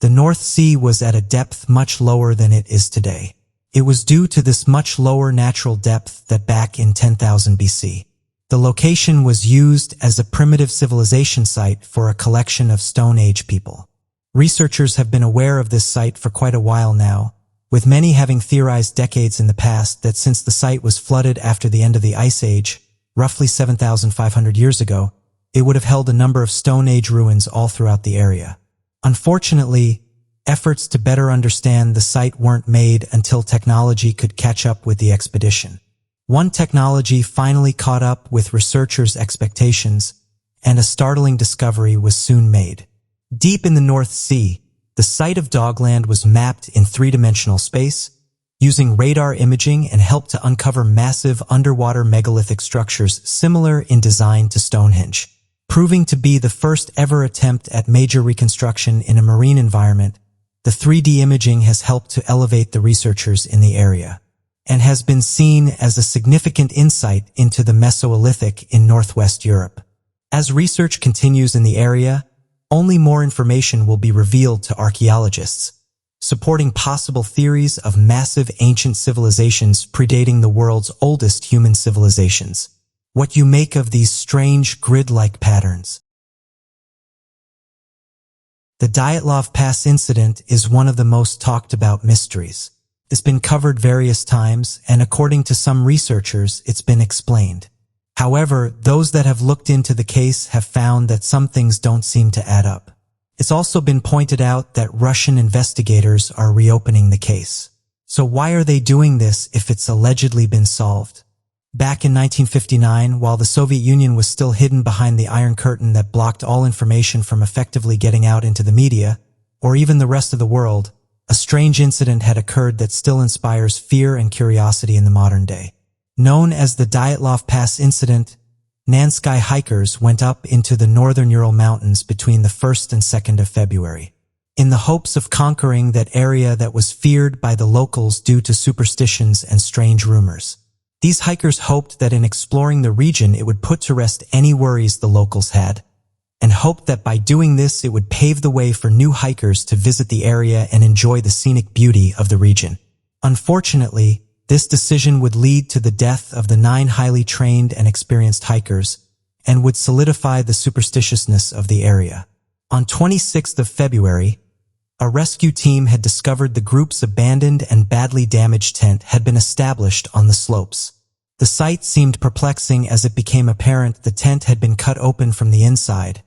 The North Sea was at a depth much lower than it is today. It was due to this much lower natural depth that back in 10,000 BC, the location was used as a primitive civilization site for a collection of Stone Age people. Researchers have been aware of this site for quite a while now, with many having theorized decades in the past that since the site was flooded after the end of the Ice Age, roughly 7,500 years ago, it would have held a number of Stone Age ruins all throughout the area. Unfortunately, efforts to better understand the site weren't made until technology could catch up with the expedition. One technology finally caught up with researchers' expectations, and a startling discovery was soon made. Deep in the North Sea, the site of Dogland was mapped in three-dimensional space, using radar imaging and helped to uncover massive underwater megalithic structures similar in design to Stonehenge, proving to be the first ever attempt at major reconstruction in a marine environment. The 3D imaging has helped to elevate the researchers in the area, and has been seen as a significant insight into the Mesolithic in Northwest Europe. As research continues in the area, only more information will be revealed to archaeologists, supporting possible theories of massive ancient civilizations predating the world's oldest human civilizations. What you make of these strange grid-like patterns? The Dyatlov Pass incident is one of the most talked about mysteries. It's been covered various times, and according to some researchers, it's been explained. However, those that have looked into the case have found that some things don't seem to add up. It's also been pointed out that Russian investigators are reopening the case. So why are they doing this if it's allegedly been solved? Back in 1959, while the Soviet Union was still hidden behind the Iron Curtain that blocked all information from effectively getting out into the media, or even the rest of the world, a strange incident had occurred that still inspires fear and curiosity in the modern day. Known as the Dyatlov Pass incident, Nansky hikers went up into the northern Ural Mountains between the 1st and 2nd of February, in the hopes of conquering that area that was feared by the locals due to superstitions and strange rumors. These hikers hoped that in exploring the region it would put to rest any worries the locals had, and hoped that by doing this it would pave the way for new hikers to visit the area and enjoy the scenic beauty of the region. Unfortunately, this decision would lead to the death of the 9 highly trained and experienced hikers, and would solidify the superstitiousness of the area. On 26th of February, a rescue team had discovered the group's abandoned and badly damaged tent had been established on the slopes. The sight seemed perplexing as it became apparent the tent had been cut open from the inside,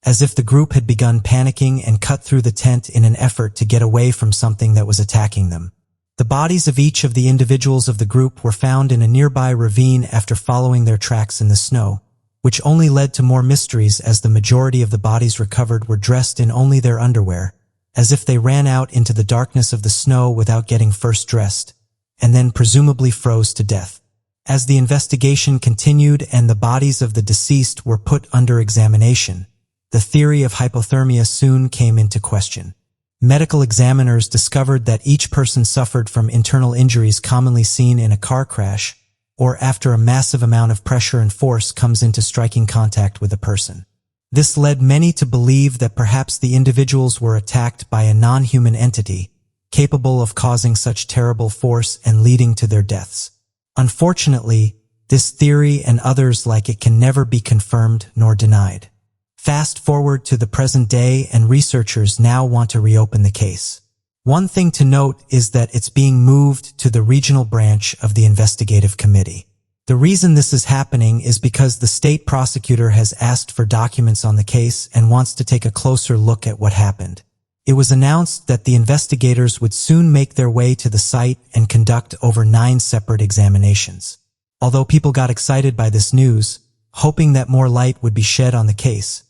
as if the group had begun panicking and cut through the tent in an effort to get away from something that was attacking them. The bodies of each of the individuals of the group were found in a nearby ravine after following their tracks in the snow, which only led to more mysteries as the majority of the bodies recovered were dressed in only their underwear, as if they ran out into the darkness of the snow without getting first dressed, and then presumably froze to death. As the investigation continued and the bodies of the deceased were put under examination, the theory of hypothermia soon came into question. Medical examiners discovered that each person suffered from internal injuries commonly seen in a car crash, or after a massive amount of pressure and force comes into striking contact with a person. This led many to believe that perhaps the individuals were attacked by a non-human entity, capable of causing such terrible force and leading to their deaths. Unfortunately, this theory and others like it can never be confirmed nor denied. Fast forward to the present day and researchers now want to reopen the case. One thing to note is that it's being moved to the regional branch of the investigative committee. The reason this is happening is because the state prosecutor has asked for documents on the case and wants to take a closer look at what happened. It was announced that the investigators would soon make their way to the site and conduct over 9 separate examinations. Although people got excited by this news, hoping that more light would be shed on the case,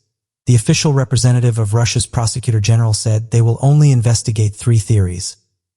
the official representative of Russia's prosecutor general said they will only investigate 3 theories,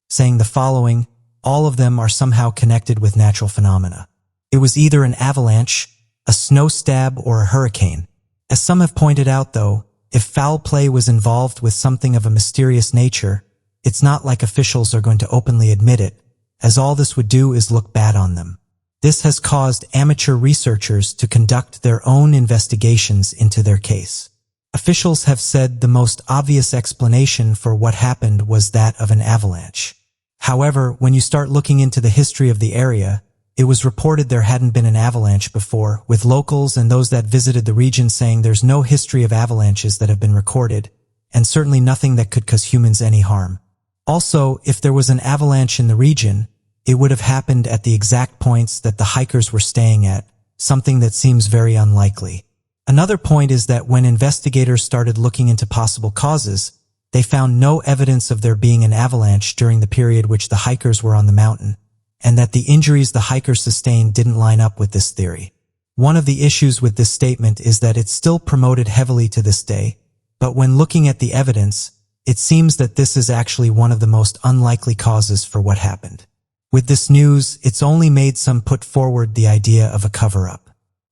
saying the following: all of them are somehow connected with natural phenomena. It was either an avalanche, a snow stab, or a hurricane. As some have pointed out though, if foul play was involved with something of a mysterious nature, it's not like officials are going to openly admit it, as all this would do is look bad on them. This has caused amateur researchers to conduct their own investigations into their case. Officials have said the most obvious explanation for what happened was that of an avalanche. However, when you start looking into the history of the area, it was reported there hadn't been an avalanche before, with locals and those that visited the region saying there's no history of avalanches that have been recorded, and certainly nothing that could cause humans any harm. Also, if there was an avalanche in the region, it would have happened at the exact points that the hikers were staying at, something that seems very unlikely. Another point is that when investigators started looking into possible causes, they found no evidence of there being an avalanche during the period which the hikers were on the mountain, and that the injuries the hikers sustained didn't line up with this theory. One of the issues with this statement is that it's still promoted heavily to this day, but when looking at the evidence, it seems that this is actually one of the most unlikely causes for what happened. With this news, it's only made some put forward the idea of a cover-up.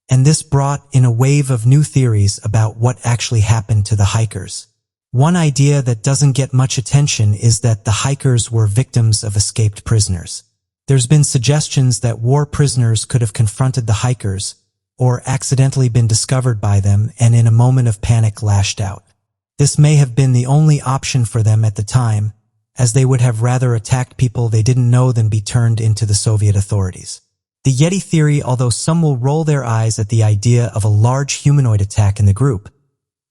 And this brought in a wave of new theories about what actually happened to the hikers. One idea that doesn't get much attention is that the hikers were victims of escaped prisoners. There's been suggestions that war prisoners could have confronted the hikers, or accidentally been discovered by them and in a moment of panic lashed out. This may have been the only option for them at the time, as they would have rather attacked people they didn't know than be turned into the Soviet authorities. The Yeti theory, although some will roll their eyes at the idea of a large humanoid attack in the group,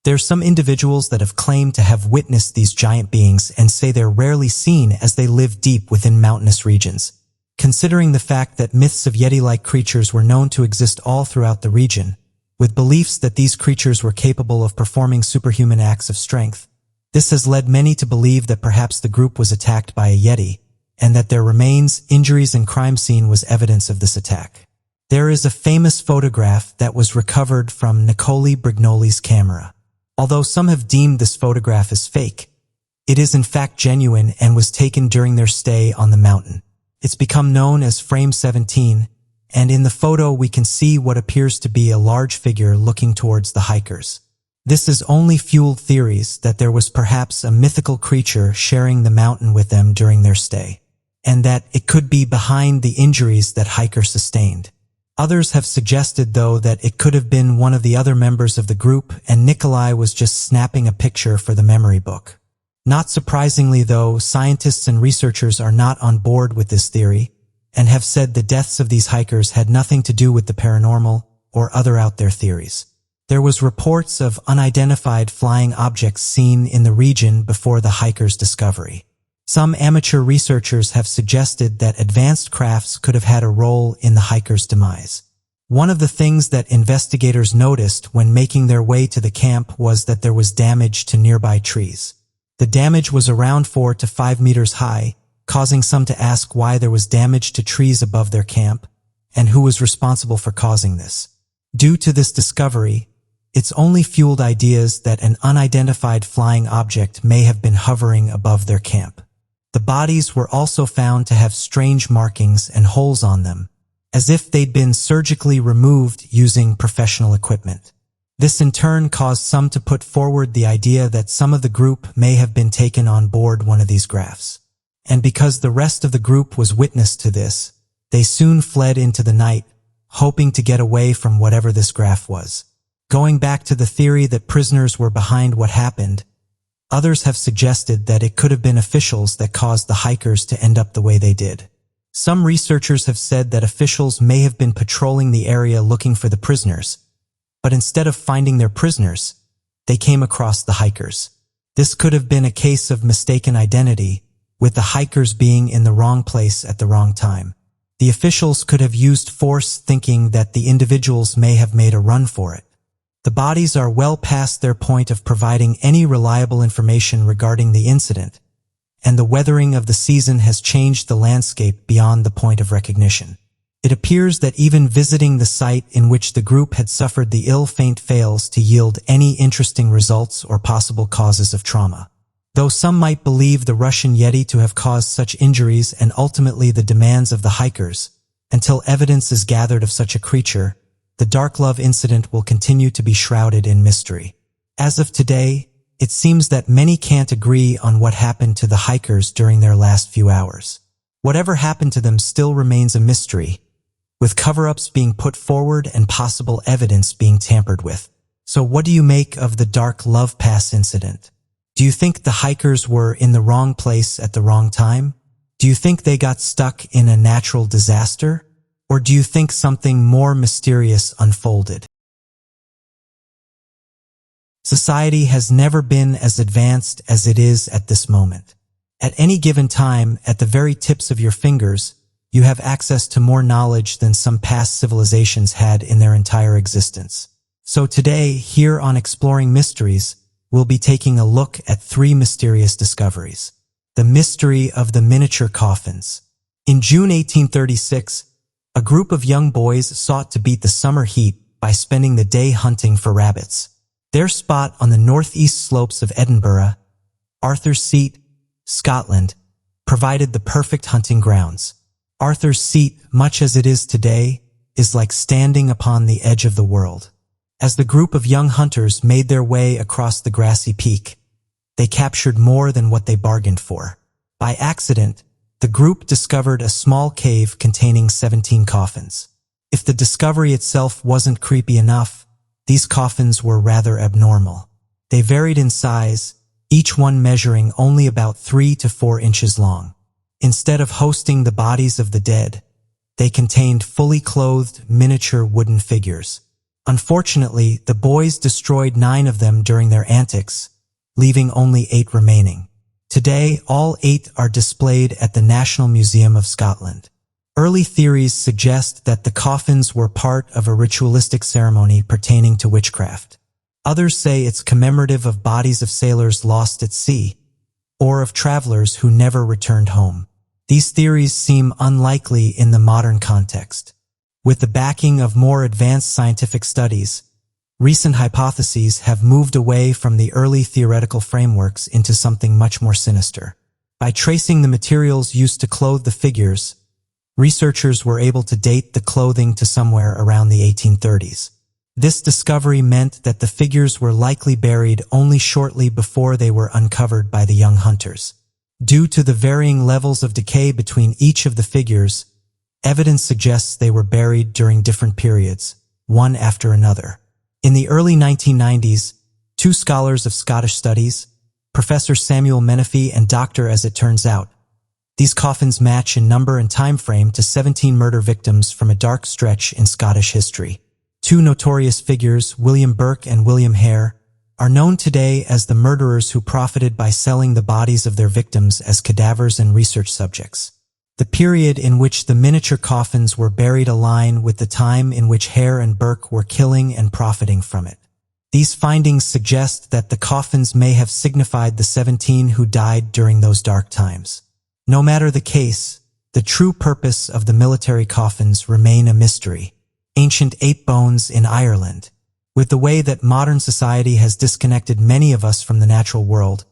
there's some individuals that have claimed to have witnessed these giant beings and say they're rarely seen as they live deep within mountainous regions. Considering the fact that myths of Yeti-like creatures were known to exist all throughout the region, with beliefs that these creatures were capable of performing superhuman acts of strength, this has led many to believe that perhaps the group was attacked by a Yeti, and that their remains, injuries, and crime scene was evidence of this attack. There is a famous photograph that was recovered from Nicole Brignoli's camera. Although some have deemed this photograph as fake, it is in fact genuine and was taken during their stay on the mountain. It's become known as Frame 17, and in the photo we can see what appears to be a large figure looking towards the hikers. This has only fueled theories that there was perhaps a mythical creature sharing the mountain with them during their stay, and that it could be behind the injuries that hikers sustained. Others have suggested, though, that it could have been one of the other members of the group and Nikolai was just snapping a picture for the memory book. Not surprisingly, though, scientists and researchers are not on board with this theory and have said the deaths of these hikers had nothing to do with the paranormal or other out there theories. There was reports of unidentified flying objects seen in the region before the hikers' discovery. Some amateur researchers have suggested that advanced crafts could have had a role in the hikers' demise. One of the things that investigators noticed when making their way to the camp was that there was damage to nearby trees. The damage was around 4 to 5 meters high, causing some to ask why there was damage to trees above their camp and who was responsible for causing this. Due to this discovery, it's only fueled ideas that an unidentified flying object may have been hovering above their camp. The bodies were also found to have strange markings and holes on them, as if they'd been surgically removed using professional equipment. This in turn caused some to put forward the idea that some of the group may have been taken on board one of these crafts. And because the rest of the group was witness to this, they soon fled into the night, hoping to get away from whatever this craft was. Going back to the theory that prisoners were behind what happened, others have suggested that it could have been officials that caused the hikers to end up the way they did. Some researchers have said that officials may have been patrolling the area looking for the prisoners, but instead of finding their prisoners, they came across the hikers. This could have been a case of mistaken identity, with the hikers being in the wrong place at the wrong time. The officials could have used force, thinking that the individuals may have made a run for it. The bodies are well past their point of providing any reliable information regarding the incident, and the weathering of the season has changed the landscape beyond the point of recognition. It appears that even visiting the site in which the group had suffered the ill fate fails to yield any interesting results or possible causes of trauma. Though some might believe the Russian Yeti to have caused such injuries and ultimately the demands of the hikers, until evidence is gathered of such a creature, the Dark Love incident will continue to be shrouded in mystery. As of today, it seems that many can't agree on what happened to the hikers during their last few hours. Whatever happened to them still remains a mystery, with cover-ups being put forward and possible evidence being tampered with. So what do you make of the dark Love Pass incident? Do you think the hikers were in the wrong place at the wrong time? Do you think they got stuck in a natural disaster? Or do you think something more mysterious unfolded? Society has never been as advanced as it is at this moment. At any given time, at the very tips of your fingers, you have access to more knowledge than some past civilizations had in their entire existence. So today, here on Exploring Mysteries, we'll be taking a look at 3 mysterious discoveries. The mystery of the miniature coffins. In June 1836, a group of young boys sought to beat the summer heat by spending the day hunting for rabbits. Their spot on the northeast slopes of Edinburgh, Arthur's Seat, Scotland, provided the perfect hunting grounds. Arthur's Seat, much as it is today, is like standing upon the edge of the world. As the group of young hunters made their way across the grassy peak, they captured more than what they bargained for. By accident, the group discovered a small cave containing 17 coffins. If the discovery itself wasn't creepy enough, these coffins were rather abnormal. They varied in size, each one measuring only about 3 to 4 inches long. Instead of hosting the bodies of the dead, they contained fully clothed miniature wooden figures. Unfortunately, the boys destroyed 9 of them during their antics, leaving only 8 remaining. Today, all 8 are displayed at the National Museum of Scotland. Early theories suggest that the coffins were part of a ritualistic ceremony pertaining to witchcraft. Others say it's commemorative of bodies of sailors lost at sea, or of travelers who never returned home. These theories seem unlikely in the modern context. With the backing of more advanced scientific studies, recent hypotheses have moved away from the early theoretical frameworks into something much more sinister. By tracing the materials used to clothe the figures, researchers were able to date the clothing to somewhere around the 1830s. This discovery meant that the figures were likely buried only shortly before they were uncovered by the young hunters. Due to the varying levels of decay between each of the figures, evidence suggests they were buried during different periods, one after another. In the early 1990s, 2 scholars of Scottish studies, Professor Samuel Menefee and Dr. As it turns out, these coffins match in number and time frame to 17 murder victims from a dark stretch in Scottish history. 2 notorious figures, William Burke and William Hare, are known today as the murderers who profited by selling the bodies of their victims as cadavers and research subjects. The period in which the miniature coffins were buried align with the time in which Hare and Burke were killing and profiting from it. These findings suggest that the coffins may have signified the 17 who died during those dark times. No matter the case, the true purpose of the military coffins remain a mystery. Ancient ape bones in Ireland. With the way that modern society has disconnected many of us from the natural world,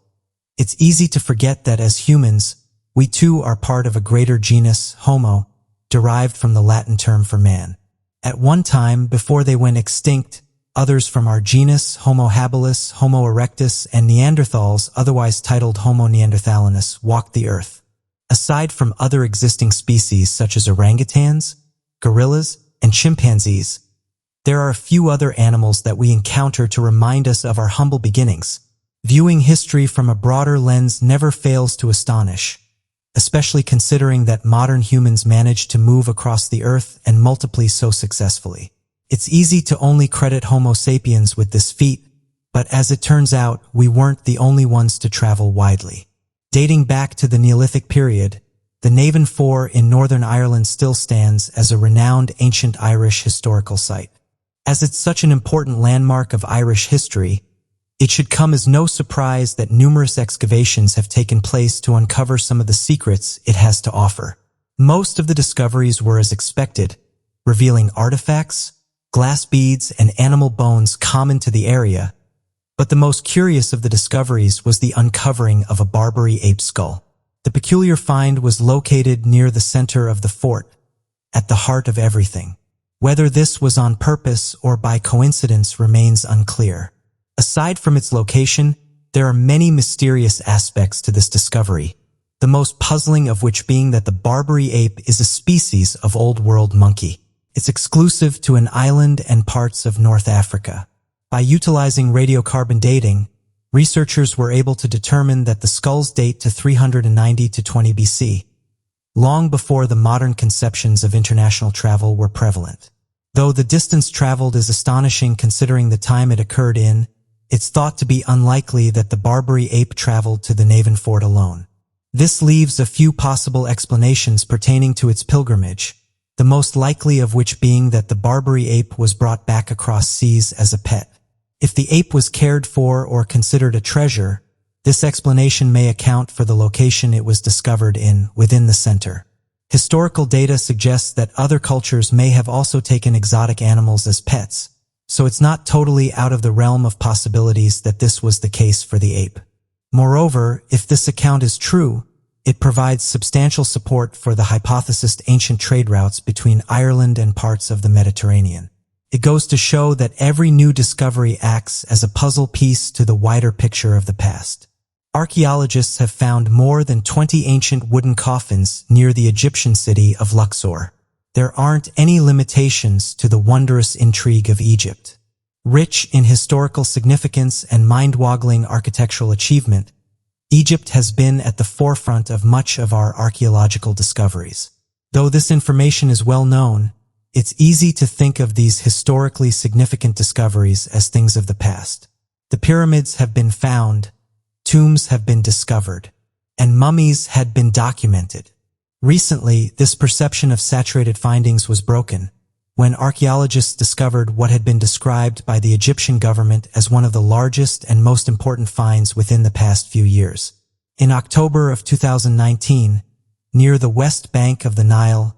it's easy to forget that as humans, we too are part of a greater genus, Homo, derived from the Latin term for man. At one time, before they went extinct, others from our genus, Homo habilis, Homo erectus, and Neanderthals, otherwise titled Homo neanderthalensis, walked the earth. Aside from other existing species such as orangutans, gorillas, and chimpanzees, there are a few other animals that we encounter to remind us of our humble beginnings. Viewing history from a broader lens never fails to astonish, especially considering that modern humans managed to move across the earth and multiply so successfully. It's easy to only credit Homo sapiens with this feat, but as it turns out, we weren't the only ones to travel widely. Dating back to the Neolithic period, the Navan Fort in Northern Ireland still stands as a renowned ancient Irish historical site. As it's such an important landmark of Irish history, it should come as no surprise that numerous excavations have taken place to uncover some of the secrets it has to offer. Most of the discoveries were as expected, revealing artifacts, glass beads, and animal bones common to the area, but the most curious of the discoveries was the uncovering of a Barbary ape skull. The peculiar find was located near the center of the fort, at the heart of everything. Whether this was on purpose or by coincidence remains unclear. Aside from its location, there are many mysterious aspects to this discovery, the most puzzling of which being that the Barbary ape is a species of Old World monkey. It's exclusive to an island and parts of North Africa. By utilizing radiocarbon dating, researchers were able to determine that the skulls date to 390 to 20 BC, long before the modern conceptions of international travel were prevalent. Though the distance traveled is astonishing considering the time it occurred in, it's thought to be unlikely that the Barbary ape traveled to the Navan fort alone. This leaves a few possible explanations pertaining to its pilgrimage, the most likely of which being that the Barbary ape was brought back across seas as a pet. If the ape was cared for or considered a treasure, this explanation may account for the location it was discovered in within the center. Historical data suggests that other cultures may have also taken exotic animals as pets, so it's not totally out of the realm of possibilities that this was the case for the ape. Moreover, if this account is true, it provides substantial support for the hypothesized ancient trade routes between Ireland and parts of the Mediterranean. It goes to show that every new discovery acts as a puzzle piece to the wider picture of the past. Archaeologists have found more than 20 ancient wooden coffins near the Egyptian city of Luxor. There aren't any limitations to the wondrous intrigue of Egypt. Rich in historical significance and mind-boggling architectural achievement, Egypt has been at the forefront of much of our archaeological discoveries. Though this information is well known, it's easy to think of these historically significant discoveries as things of the past. The pyramids have been found, tombs have been discovered, and mummies had been documented. Recently, this perception of saturated findings was broken when archaeologists discovered what had been described by the Egyptian government as one of the largest and most important finds within the past few years. In October of 2019, near the west bank of the Nile,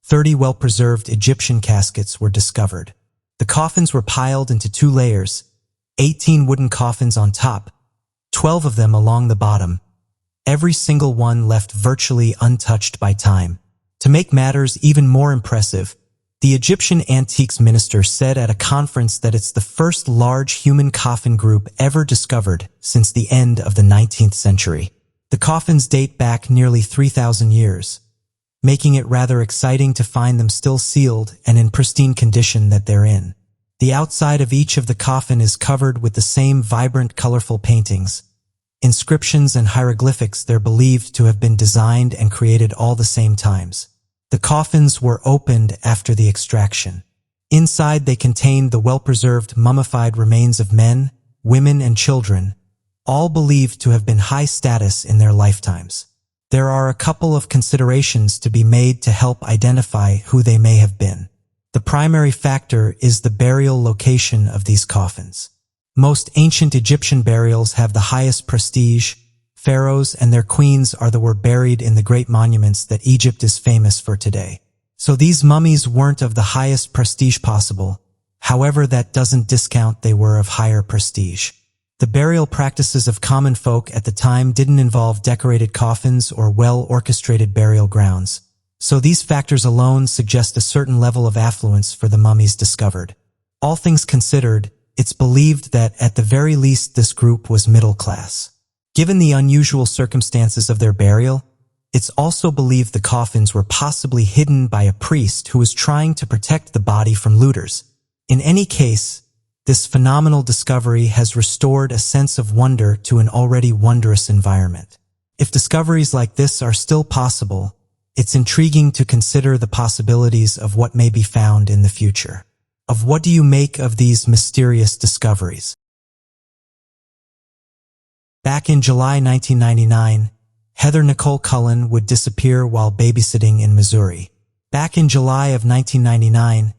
30 well-preserved Egyptian caskets were discovered. The coffins were piled into 2 layers, 18 wooden coffins on top, 12 of them along the bottom, every single one left virtually untouched by time. To make matters even more impressive, the Egyptian antiques minister said at a conference that it's the first large human coffin group ever discovered since the end of the 19th century. The coffins date back nearly 3,000 years, making it rather exciting to find them still sealed and in pristine condition that they're in. The outside of each of the coffin is covered with the same vibrant, colorful paintings. Inscriptions and hieroglyphics they're believed to have been designed and created all the same times. The coffins were opened after the extraction. Inside they contained the well-preserved mummified remains of men, women, and children, all believed to have been high status in their lifetimes. There are a couple of considerations to be made to help identify who they may have been. The primary factor is the burial location of these coffins. Most ancient Egyptian burials have the highest prestige. Pharaohs and their queens were buried in the great monuments that Egypt is famous for today. So these mummies weren't of the highest prestige possible. However, that doesn't discount they were of higher prestige. The burial practices of common folk at the time didn't involve decorated coffins or well-orchestrated burial grounds. So these factors alone suggest a certain level of affluence for the mummies discovered. All things considered, it's believed that at the very least this group was middle class. Given the unusual circumstances of their burial, it's also believed the coffins were possibly hidden by a priest who was trying to protect the body from looters. In any case, this phenomenal discovery has restored a sense of wonder to an already wondrous environment. If discoveries like this are still possible, it's intriguing to consider the possibilities of what may be found in the future. Of what do you make of these mysterious discoveries? Back in July 1999, Heather Nicole Cullen would disappear while babysitting in Missouri. Back in July of 1999,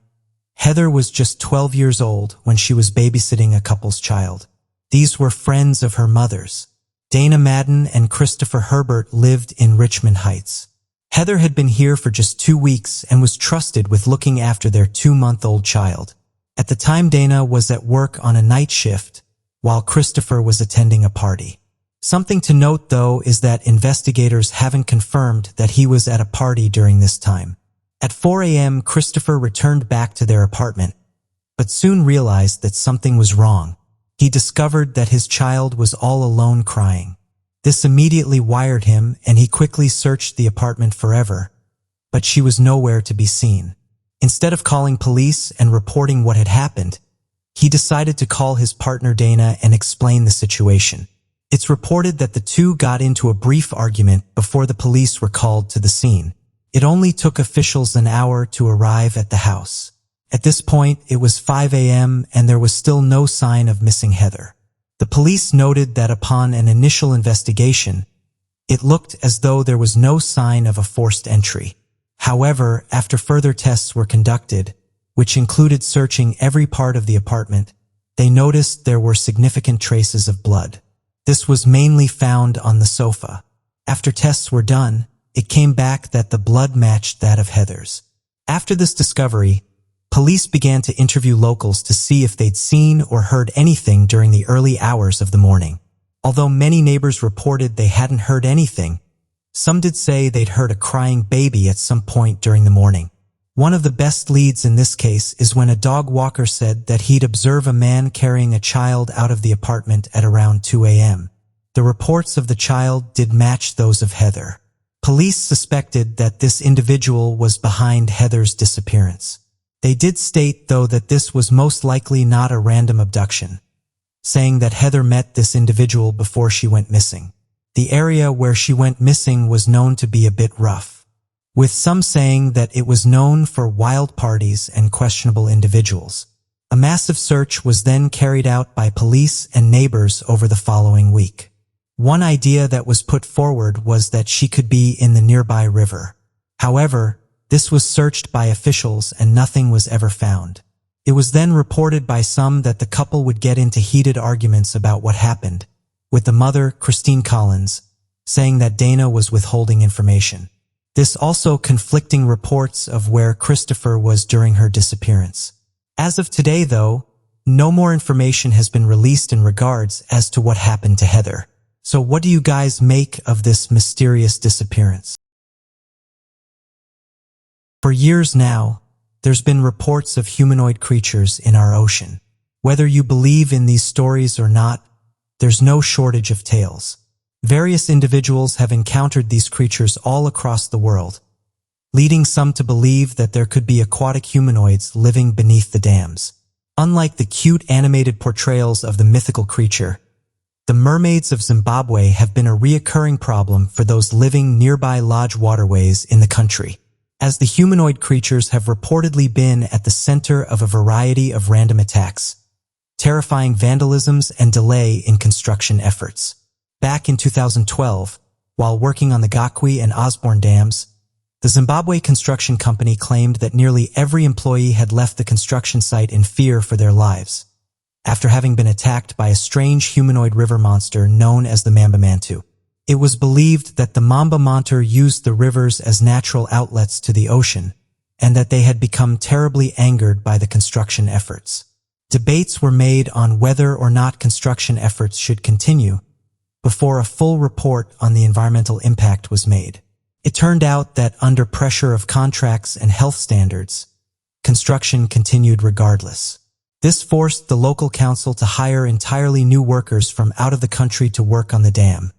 Heather was just 12 years old when she was babysitting a couple's child. These were friends of her mother's. Dana Madden and Christopher Herbert lived in Richmond Heights. Heather had been here for just 2 weeks and was trusted with looking after their 2-month-old child. At the time, Dana was at work on a night shift, while Christopher was attending a party. Something to note, though, is that investigators haven't confirmed that he was at a party during this time. At 4 a.m., Christopher returned back to their apartment, but soon realized that something was wrong. He discovered that his child was all alone crying. This immediately wired him, and he quickly searched the apartment forever, but she was nowhere to be seen. Instead of calling police and reporting what had happened, he decided to call his partner Dana and explain the situation. It's reported that the two got into a brief argument before the police were called to the scene. It only took officials an hour to arrive at the house. At this point, it was 5 a.m. and there was still no sign of missing Heather. The police noted that upon an initial investigation, it looked as though there was no sign of a forced entry. However, after further tests were conducted, which included searching every part of the apartment, they noticed there were significant traces of blood. This was mainly found on the sofa. After tests were done, it came back that the blood matched that of Heather's. After this discovery, police began to interview locals to see if they'd seen or heard anything during the early hours of the morning. Although many neighbors reported they hadn't heard anything, some did say they'd heard a crying baby at some point during the morning. One of the best leads in this case is when a dog walker said that he'd observe a man carrying a child out of the apartment at around 2 a.m. The reports of the child did match those of Heather. Police suspected that this individual was behind Heather's disappearance. They did state, though, that this was most likely not a random abduction, saying that Heather met this individual before she went missing. The area where she went missing was known to be a bit rough, with some saying that it was known for wild parties and questionable individuals. A massive search was then carried out by police and neighbors over the following week. One idea that was put forward was that she could be in the nearby river. However, this was searched by officials and nothing was ever found. It was then reported by some that the couple would get into heated arguments about what happened, with the mother, Christine Collins, saying that Dana was withholding information. This also conflicting reports of where Christopher was during her disappearance. As of today, though, no more information has been released in regards as to what happened to Heather. So what do you guys make of this mysterious disappearance? For years now, there's been reports of humanoid creatures in our ocean. Whether you believe in these stories or not, there's no shortage of tales. Various individuals have encountered these creatures all across the world, leading some to believe that there could be aquatic humanoids living beneath the dams. Unlike the cute animated portrayals of the mythical creature, the mermaids of Zimbabwe have been a reoccurring problem for those living nearby large waterways in the country, as the humanoid creatures have reportedly been at the center of a variety of random attacks, terrifying vandalisms and delay in construction efforts. Back in 2012, while working on the Gakwe and Osborne dams, the Zimbabwe construction company claimed that nearly every employee had left the construction site in fear for their lives, after having been attacked by a strange humanoid river monster known as the Mamba Mantu. It was believed that the Mamba Monster used the rivers as natural outlets to the ocean, and that they had become terribly angered by the construction efforts. Debates were made on whether or not construction efforts should continue before a full report on the environmental impact was made. It turned out that under pressure of contracts and health standards, construction continued regardless. This forced the local council to hire entirely new workers from out of the country to work on the dam,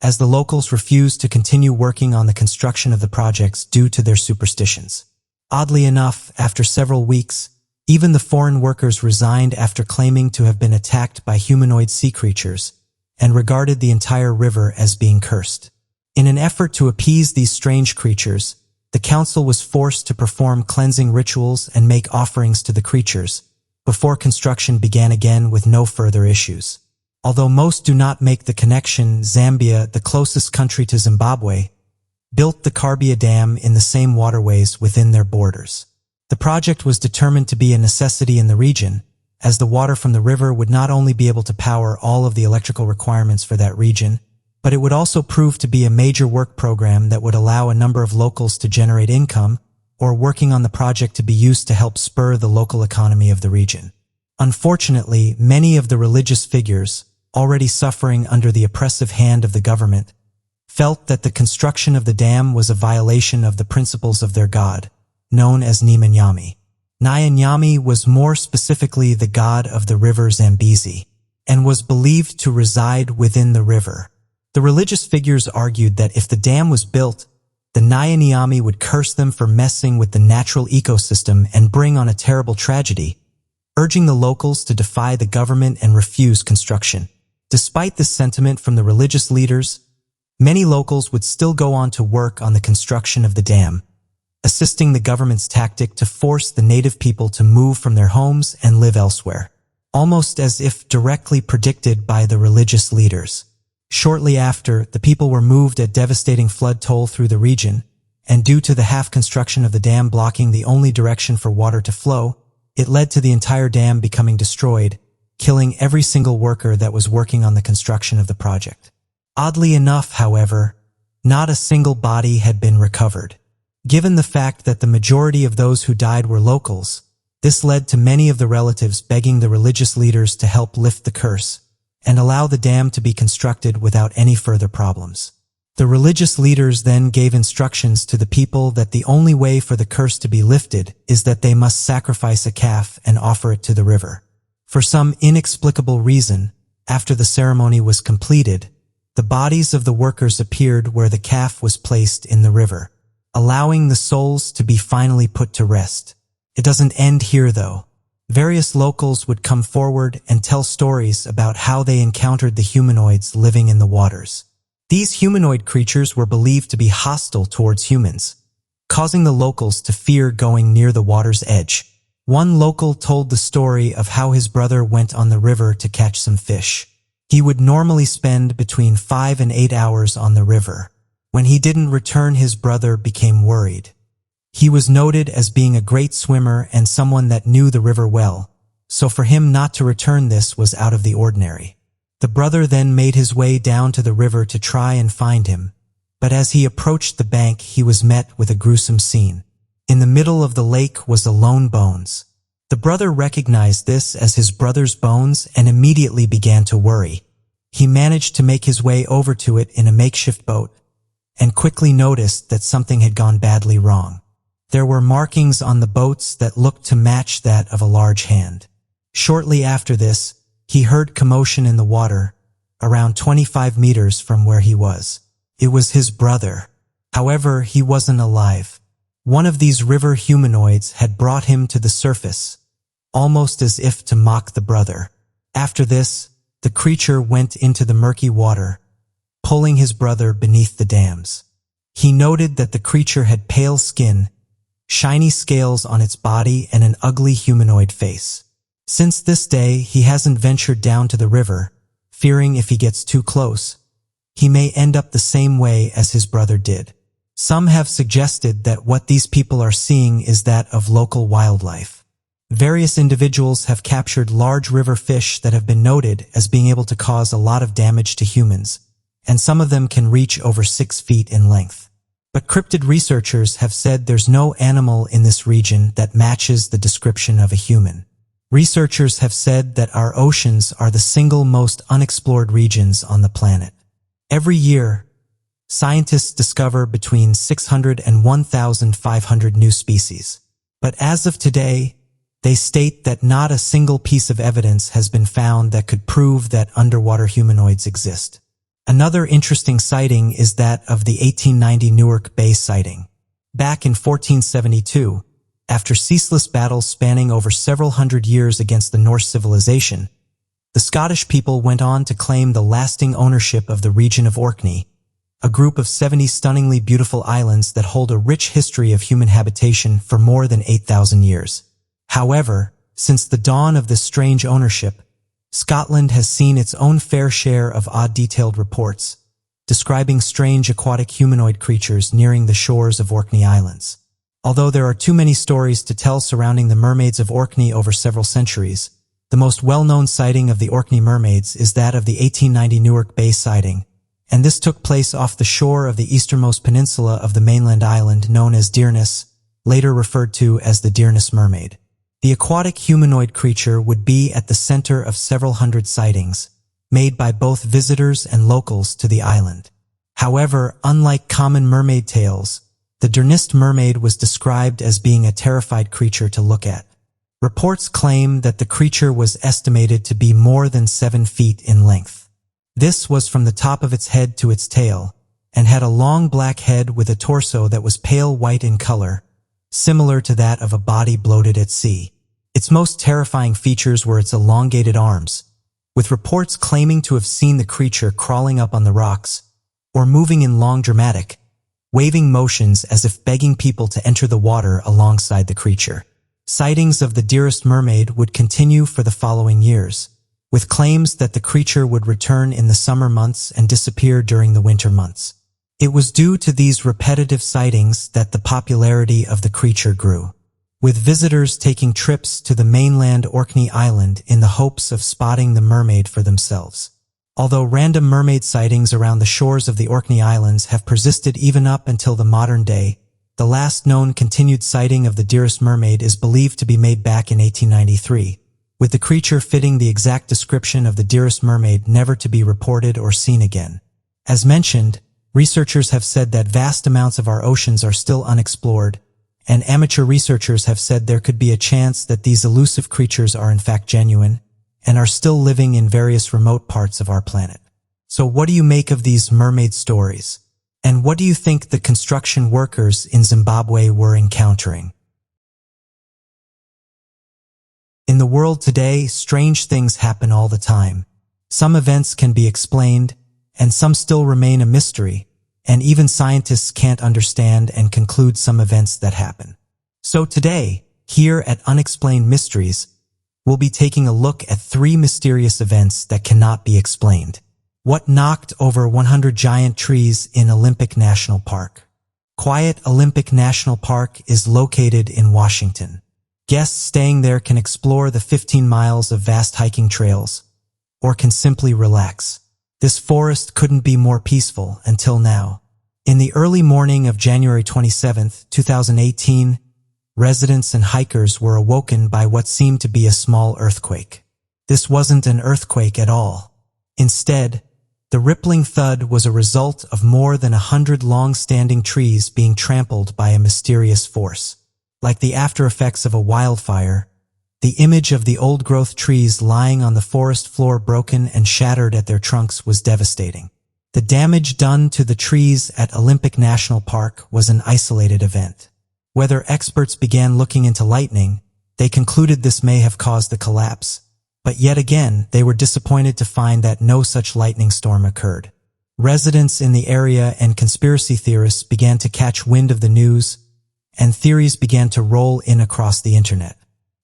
as the locals refused to continue working on the construction of the projects due to their superstitions. Oddly enough, after several weeks, even the foreign workers resigned after claiming to have been attacked by humanoid sea creatures and regarded the entire river as being cursed. In an effort to appease these strange creatures, the council was forced to perform cleansing rituals and make offerings to the creatures before construction began again with no further issues. Although most do not make the connection, Zambia, the closest country to Zimbabwe, built the Karbia Dam in the same waterways within their borders. The project was determined to be a necessity in the region, as the water from the river would not only be able to power all of the electrical requirements for that region, but it would also prove to be a major work program that would allow a number of locals to generate income, or working on the project to be used to help spur the local economy of the region. Unfortunately, many of the religious figures, already suffering under the oppressive hand of the government, felt that the construction of the dam was a violation of the principles of their god, known as Nyanyami. Nyanyami was more specifically the god of the river Zambezi, and was believed to reside within the river. The religious figures argued that if the dam was built, the Nyanyami would curse them for messing with the natural ecosystem and bring on a terrible tragedy, urging the locals to defy the government and refuse construction. Despite this sentiment from the religious leaders, many locals would still go on to work on the construction of the dam, assisting the government's tactic to force the native people to move from their homes and live elsewhere, almost as if directly predicted by the religious leaders. Shortly after, the people were moved at devastating flood toll through the region, and due to the half-construction of the dam blocking the only direction for water to flow, it led to the entire dam becoming destroyed, killing every single worker that was working on the construction of the project. Oddly enough, however, not a single body had been recovered. Given the fact that the majority of those who died were locals, this led to many of the relatives begging the religious leaders to help lift the curse and allow the dam to be constructed without any further problems. The religious leaders then gave instructions to the people that the only way for the curse to be lifted is that they must sacrifice a calf and offer it to the river. For some inexplicable reason, after the ceremony was completed, the bodies of the workers appeared where the calf was placed in the river, allowing the souls to be finally put to rest. It doesn't end here, though. Various locals would come forward and tell stories about how they encountered the humanoids living in the waters. These humanoid creatures were believed to be hostile towards humans, causing the locals to fear going near the water's edge. One local told the story of how his brother went on the river to catch some fish. He would normally spend between 5 and 8 hours on the river. When he didn't return, his brother became worried. He was noted as being a great swimmer and someone that knew the river well, so for him not to return this was out of the ordinary. The brother then made his way down to the river to try and find him, but as he approached the bank he was met with a gruesome scene. In the middle of the lake was a lone bones. The brother recognized this as his brother's bones and immediately began to worry. He managed to make his way over to it in a makeshift boat, and quickly noticed that something had gone badly wrong. There were markings on the boats that looked to match that of a large hand. Shortly after this, he heard commotion in the water, around 25 meters from where he was. It was his brother. However, he wasn't alive. One of these river humanoids had brought him to the surface, almost as if to mock the brother. After this, the creature went into the murky water, pulling his brother beneath the dams. He noted that the creature had pale skin, shiny scales on its body, and an ugly humanoid face. Since this day, he hasn't ventured down to the river, fearing if he gets too close, he may end up the same way as his brother did. Some have suggested that what these people are seeing is that of local wildlife. Various individuals have captured large river fish that have been noted as being able to cause a lot of damage to humans, and some of them can reach over 6 feet in length. But cryptid researchers have said there's no animal in this region that matches the description of a human. Researchers have said that our oceans are the single most unexplored regions on the planet. Every year, scientists discover between 600 and 1,500 new species. But as of today, they state that not a single piece of evidence has been found that could prove that underwater humanoids exist. Another interesting sighting is that of the 1890 Newark Bay sighting. Back in 1472, after ceaseless battles spanning over several hundred years against the Norse civilization, the Scottish people went on to claim the lasting ownership of the region of Orkney, a group of 70 stunningly beautiful islands that hold a rich history of human habitation for more than 8,000 years. However, since the dawn of this strange ownership, Scotland has seen its own fair share of odd detailed reports, describing strange aquatic humanoid creatures nearing the shores of Orkney Islands. Although there are too many stories to tell surrounding the mermaids of Orkney over several centuries, the most well-known sighting of the Orkney mermaids is that of the 1890 Newark Bay sighting, and this took place off the shore of the easternmost peninsula of the mainland island known as Deerness, later referred to as the Deerness Mermaid. The aquatic humanoid creature would be at the center of several hundred sightings, made by both visitors and locals to the island. However, unlike common mermaid tales, the Deerness mermaid was described as being a terrified creature to look at. Reports claim that the creature was estimated to be more than 7 feet in length. This was from the top of its head to its tail, and had a long black head with a torso that was pale white in color, similar to that of a body bloated at sea. Its most terrifying features were its elongated arms, with reports claiming to have seen the creature crawling up on the rocks, or moving in long dramatic, waving motions as if begging people to enter the water alongside the creature. Sightings of the Dearest Mermaid would continue for the following years, with claims that the creature would return in the summer months and disappear during the winter months. It was due to these repetitive sightings that the popularity of the creature grew, with visitors taking trips to the mainland Orkney Island in the hopes of spotting the mermaid for themselves. Although random mermaid sightings around the shores of the Orkney Islands have persisted even up until the modern day, the last known continued sighting of the Dearest Mermaid is believed to be made back in 1893, with the creature fitting the exact description of the Dearest Mermaid never to be reported or seen again. As mentioned, researchers have said that vast amounts of our oceans are still unexplored, and amateur researchers have said there could be a chance that these elusive creatures are in fact genuine and are still living in various remote parts of our planet. So what do you make of these mermaid stories? And what do you think the construction workers in Zimbabwe were encountering? In the world today, strange things happen all the time. Some events can be explained, and some still remain a mystery, and even scientists can't understand and conclude some events that happen. So today, here at Unexplained Mysteries, we'll be taking a look at 3 mysterious events that cannot be explained. What knocked over 100 giant trees in Olympic National Park? Quiet Olympic National Park is located in Washington. Guests staying there can explore the 15 miles of vast hiking trails, or can simply relax. This forest couldn't be more peaceful until now. In the early morning of January 27, 2018, residents and hikers were awoken by what seemed to be a small earthquake. This wasn't an earthquake at all. Instead, the rippling thud was a result of more than 100 long-standing trees being trampled by a mysterious force. Like the after-effects of a wildfire, the image of the old-growth trees lying on the forest floor broken and shattered at their trunks was devastating. The damage done to the trees at Olympic National Park was an isolated event. Whether experts began looking into lightning, they concluded this may have caused the collapse. But yet again, they were disappointed to find that no such lightning storm occurred. Residents in the area and conspiracy theorists began to catch wind of the news, and theories began to roll in across the internet.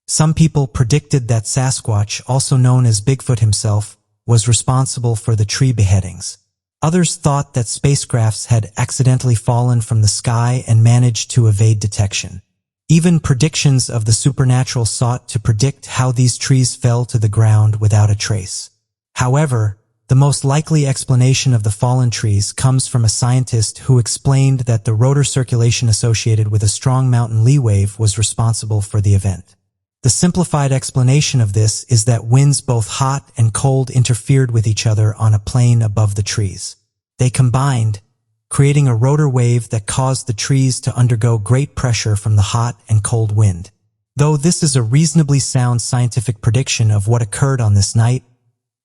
Some people predicted that Sasquatch, also known as Bigfoot himself, was responsible for the tree beheadings. Others thought that spacecrafts had accidentally fallen from the sky and managed to evade detection. Even predictions of the supernatural sought to predict how these trees fell to the ground without a trace. However, the most likely explanation of the fallen trees comes from a scientist who explained that the rotor circulation associated with a strong mountain lee wave was responsible for the event. The simplified explanation of this is that winds both hot and cold interfered with each other on a plane above the trees. They combined, creating a rotor wave that caused the trees to undergo great pressure from the hot and cold wind. Though this is a reasonably sound scientific prediction of what occurred on this night,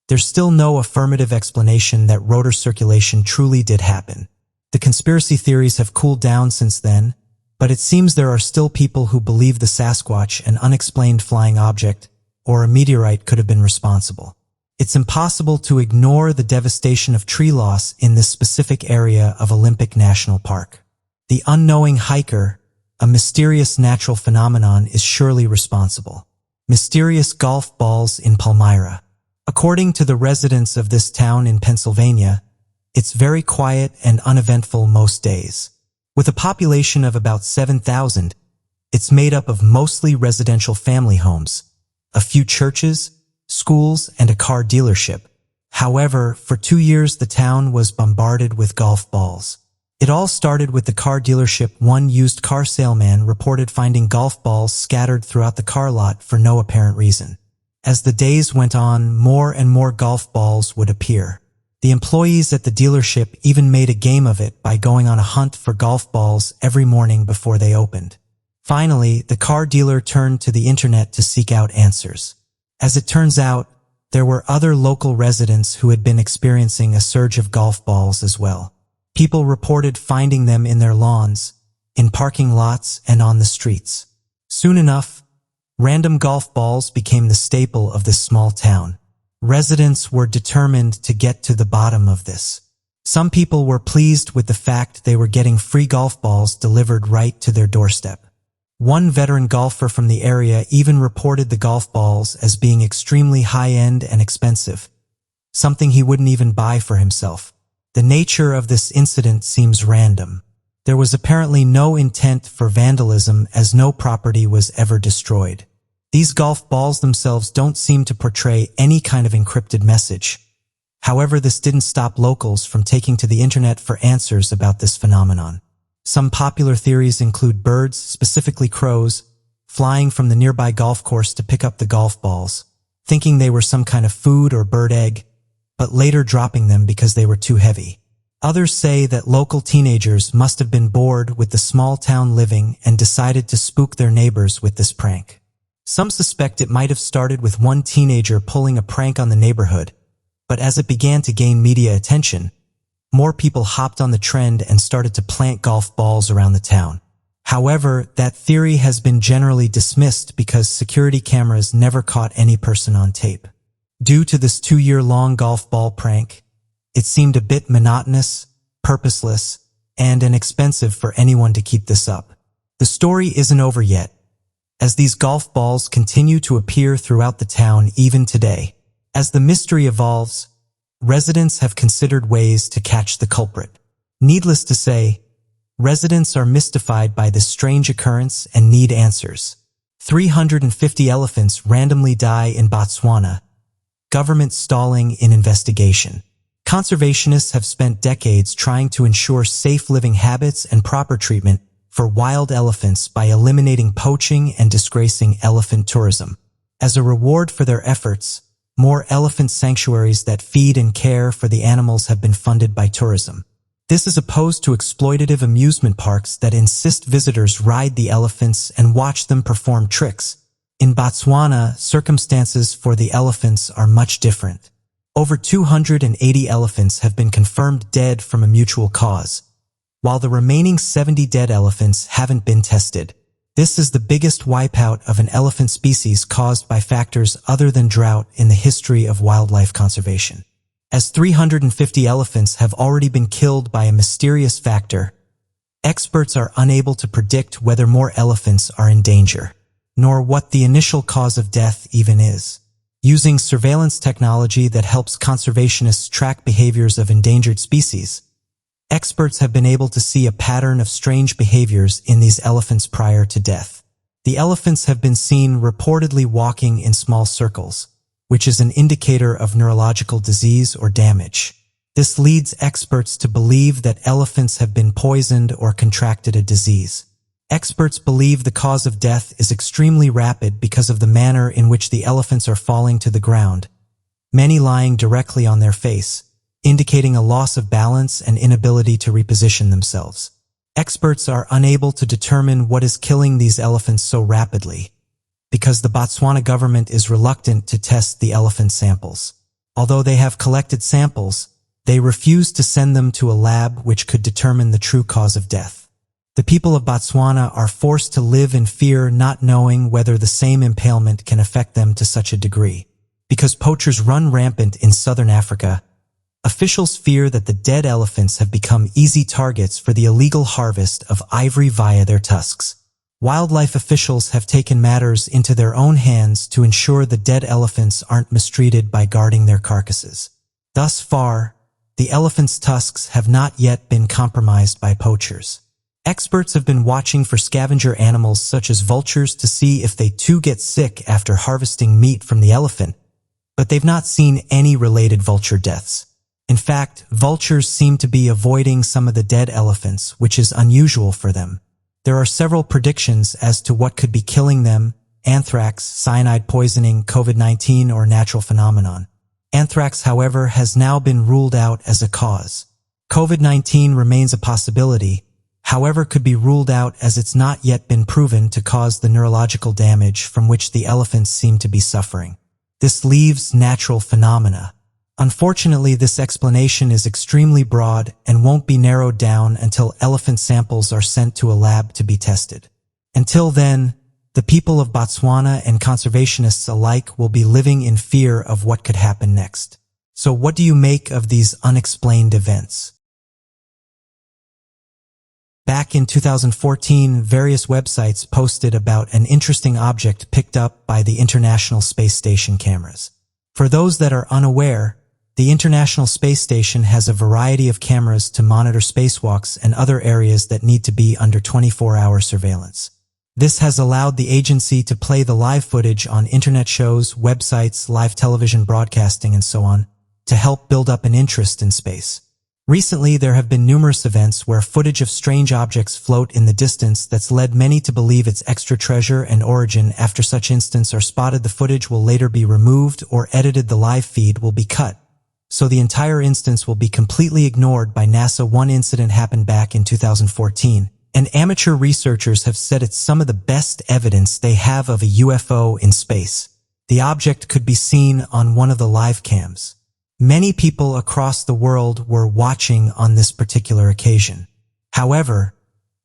there's still no affirmative explanation that rotor circulation truly did happen. The conspiracy theories have cooled down since then, but it seems there are still people who believe the Sasquatch, an unexplained flying object, or a meteorite could have been responsible. It's impossible to ignore the devastation of tree loss in this specific area of Olympic National Park. The unknowing hiker, a mysterious natural phenomenon, is surely responsible. Mysterious golf balls in Palmyra. According to the residents of this town in Pennsylvania, it's very quiet and uneventful most days. With a population of about 7,000, it's made up of mostly residential family homes, a few churches, schools, and a car dealership. However, for 2 years the town was bombarded with golf balls. It all started with the car dealership. One used car salesman reported finding golf balls scattered throughout the car lot for no apparent reason. As the days went on, more and more golf balls would appear. The employees at the dealership even made a game of it by going on a hunt for golf balls every morning before they opened. Finally, the car dealer turned to the internet to seek out answers. As it turns out, there were other local residents who had been experiencing a surge of golf balls as well. People reported finding them in their lawns, in parking lots, and on the streets. Soon enough, random golf balls became the staple of this small town. Residents were determined to get to the bottom of this. Some people were pleased with the fact they were getting free golf balls delivered right to their doorstep. One veteran golfer from the area even reported the golf balls as being extremely high-end and expensive, something he wouldn't even buy for himself. The nature of this incident seems random. There was apparently no intent for vandalism, as no property was ever destroyed. These golf balls themselves don't seem to portray any kind of encrypted message. However, this didn't stop locals from taking to the internet for answers about this phenomenon. Some popular theories include birds, specifically crows, flying from the nearby golf course to pick up the golf balls, thinking they were some kind of food or bird egg, but later dropping them because they were too heavy. Others say that local teenagers must have been bored with the small town living and decided to spook their neighbors with this prank. Some suspect it might have started with one teenager pulling a prank on the neighborhood, but as it began to gain media attention, more people hopped on the trend and started to plant golf balls around the town. However, that theory has been generally dismissed because security cameras never caught any person on tape. Due to this 2-year-long golf ball prank, it seemed a bit monotonous, purposeless, and inexpensive for anyone to keep this up. The story isn't over yet, as these golf balls continue to appear throughout the town even today. As the mystery evolves, residents have considered ways to catch the culprit. Needless to say, residents are mystified by this strange occurrence and need answers. 350 elephants randomly die in Botswana. Government stalling in investigation. Conservationists have spent decades trying to ensure safe living habits and proper treatment for wild elephants by eliminating poaching and disgracing elephant tourism. As a reward for their efforts, more elephant sanctuaries that feed and care for the animals have been funded by tourism. This is opposed to exploitative amusement parks that insist visitors ride the elephants and watch them perform tricks. In Botswana, circumstances for the elephants are much different. Over 280 elephants have been confirmed dead from a mutual cause, while the remaining 70 dead elephants haven't been tested. This is the biggest wipeout of an elephant species caused by factors other than drought in the history of wildlife conservation. As 350 elephants have already been killed by a mysterious factor, experts are unable to predict whether more elephants are in danger, nor what the initial cause of death even is. Using surveillance technology that helps conservationists track behaviors of endangered species, experts have been able to see a pattern of strange behaviors in these elephants prior to death. The elephants have been seen reportedly walking in small circles, which is an indicator of neurological disease or damage. This leads experts to believe that elephants have been poisoned or contracted a disease. Experts believe the cause of death is extremely rapid because of the manner in which the elephants are falling to the ground, many lying directly on their face, indicating a loss of balance and inability to reposition themselves. Experts are unable to determine what is killing these elephants so rapidly, because the Botswana government is reluctant to test the elephant samples. Although they have collected samples, they refuse to send them to a lab which could determine the true cause of death. The people of Botswana are forced to live in fear, not knowing whether the same impalement can affect them to such a degree. Because poachers run rampant in southern Africa, officials fear that the dead elephants have become easy targets for the illegal harvest of ivory via their tusks. Wildlife officials have taken matters into their own hands to ensure the dead elephants aren't mistreated by guarding their carcasses. Thus far, the elephants' tusks have not yet been compromised by poachers. Experts have been watching for scavenger animals such as vultures to see if they too get sick after harvesting meat from the elephant, but they've not seen any related vulture deaths. In fact, vultures seem to be avoiding some of the dead elephants, which is unusual for them. There are several predictions as to what could be killing them: anthrax, cyanide poisoning, COVID-19, or natural phenomenon. Anthrax, however, has now been ruled out as a cause. COVID-19 remains a possibility, however could be ruled out as it's not yet been proven to cause the neurological damage from which the elephants seem to be suffering. This leaves natural phenomena. Unfortunately, this explanation is extremely broad and won't be narrowed down until elephant samples are sent to a lab to be tested. Until then, the people of Botswana and conservationists alike will be living in fear of what could happen next. So what do you make of these unexplained events? Back in 2014, various websites posted about an interesting object picked up by the International Space Station cameras. For those that are unaware, the International Space Station has a variety of cameras to monitor spacewalks and other areas that need to be under 24-hour surveillance. This has allowed the agency to play the live footage on internet shows, websites, live television broadcasting, and so on, to help build up an interest in space. Recently, there have been numerous events where footage of strange objects float in the distance that's led many to believe it's extra treasure and origin. After such instances are spotted, the footage will later be removed or edited, the live feed will be cut, so the entire instance will be completely ignored by NASA. One incident happened back in 2014, and amateur researchers have said it's some of the best evidence they have of a UFO in space. The object could be seen on one of the live cams. Many people across the world were watching on this particular occasion. However,